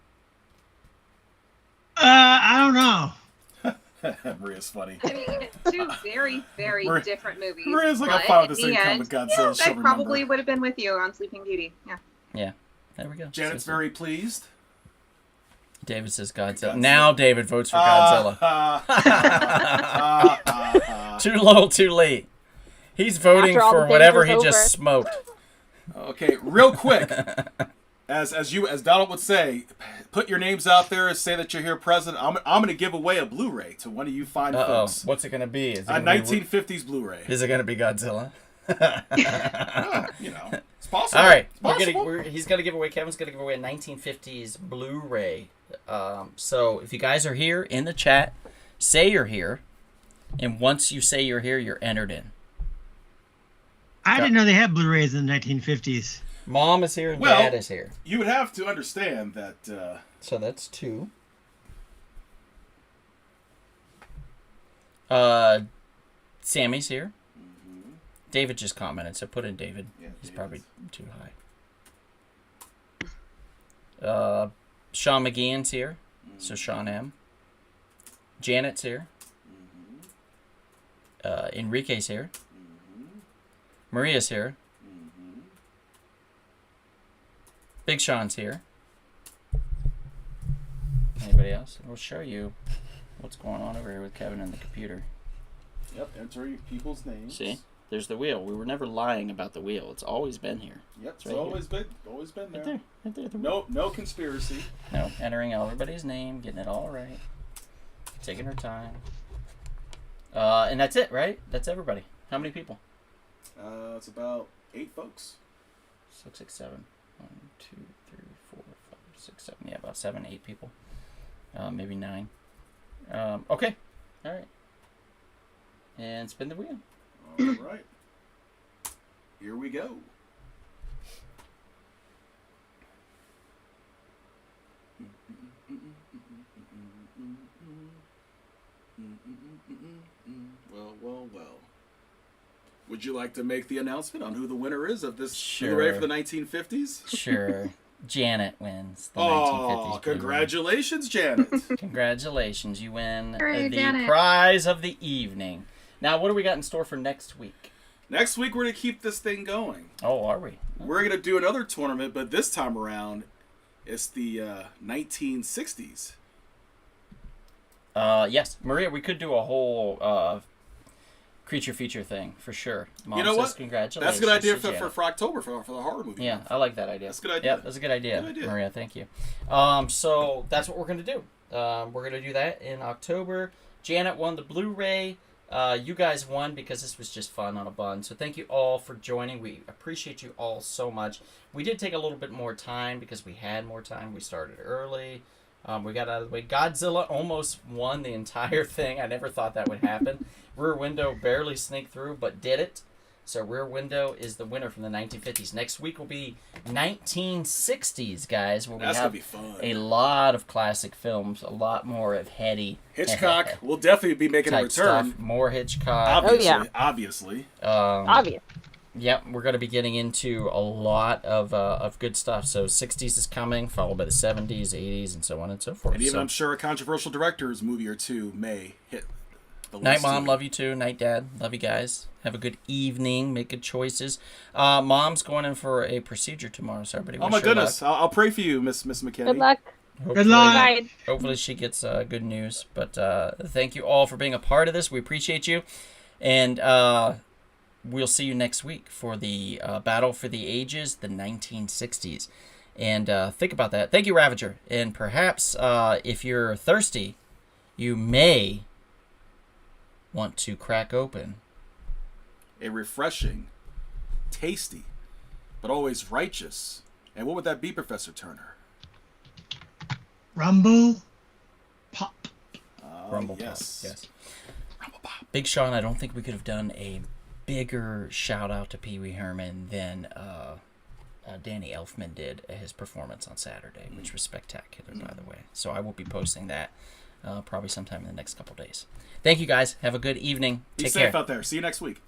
I don't know. Maria's funny. I mean, two very, very Maria- different movies. Maria's like, I'm but fine with in this the income end, with Godzilla. yeah, She'll I probably remember. would have been with you on Sleeping Beauty. Yeah. There we go. Janet's So- very pleased. David says Godzilla. Godzilla. Now David votes for Godzilla. Too little, too late. He's voting After all for the whatever he danger's just smoked. Okay, real quick. As Donald would say, put your names out there. Say that you're here present. I'm going to give away a Blu-ray to one of you fine Uh-oh. folks. What's it going to be? Is it A gonna be- 1950s Blu-ray. Is it going to be Godzilla? Well, it's possible. All right, It's possible. he's gonna give away. Kevin's gonna give away a 1950s Blu-ray. So if you guys are here in the chat, say you're here, and once you say you're here, you're entered in. I didn't know they had Blu-rays in the 1950s. Mom is here and Well- Dad is here. You would have to understand that So that's 2. Sammy's here. David just commented, so put in David. Yeah, He's David's- probably too high. Sean McGeehan's here, so Sean M. Janet's here. Enrique's here. Maria's here. Big Sean's here. Anybody else? We'll show you what's going on over here with Kevin and the computer. Yep, enter your people's names. See? There's the wheel. We were never lying about the wheel. It's always been here. Yep, it's right always been there. Right there. Right there. The wheel. No conspiracy. No, entering everybody's name, getting it all right. Taking her time. And that's it, right? That's everybody. How many people? It's about 8 folks. 6, 6, 7. 1, 2, 3, 4, 5, 6, 7. Yeah, about 7, 8 people. Maybe 9. Okay. All right. And spin the wheel. All right. Here we go. Well. Would you like to make the announcement on who the winner is of this Sure. Blu-ray for the 1950s? Sure. Janet wins the 1950s. Oh, Blu-ray. congratulations, Janet. Congratulations. You win Hooray, the Janet. prize of the evening. Now, what do we got in store for next week? Next week, we're going to keep this thing going. Oh, are we? We're going to do another tournament, but this time around, it's the 1960s. Yes. Maria, we could do a whole creature feature thing for sure. Mom You know says what? Congratulations. That's a good idea to Janet. for October, for the horror movie. Yeah, I like that idea. That's a good idea. Yep, that's a good idea. Good idea. Maria, thank you. So that's what we're going to do. We're going to do that in October. Janet won the Blu-ray. You guys won because this was just fun on a bun. So thank you all for joining. We appreciate you all so much. We did take a little bit more time because we had more time. We started early. We got out of the way. Godzilla almost won the entire thing. I never thought that would happen. Rear Window barely sneaked through, but did it. So Rear Window is the winner from the 1950s. Next week will be 1960s, guys. Where That's we going have to be fun. a lot of classic films, a lot more of heady Hitchcock will definitely be making a type return. stuff. More Hitchcock. Obviously. Oh, yeah. Obviously. Obvious. Yep, we're going to be getting into a lot of good stuff. So 60s is coming, followed by the 70s, 80s, and so on and so forth. And even So, I'm sure a controversial director's movie or two may hit the list. Night Mom, too. love you too. Night Dad, love you guys. Have a good evening. Make good choices. Mom's going in for a procedure tomorrow, so everybody Oh wish my her goodness! luck. I'll pray for you, Miss McKinney. Good luck. Good luck. Bye. Hopefully she gets good news. But thank you all for being a part of this. We appreciate you. And we'll see you next week for the Battle for the Ages, the 1960s. And think about that. Thank you, Ravager. And perhaps if you're thirsty, you may want to crack open A refreshing, tasty, but always righteous. And what would that be, Professor Turner? Rumble Pop. Rumble yes. Pop. Yes. Rumble Pop. Big Sean, I don't think we could have done a bigger shout out to Pee Wee Herman than Danny Elfman did at his performance on Saturday, which was spectacular, by the way. So I will be posting that probably sometime in the next couple days. Thank you, guys. Have a good evening. Be Take safe care. out there. See you next week.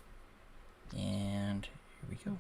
And here we go.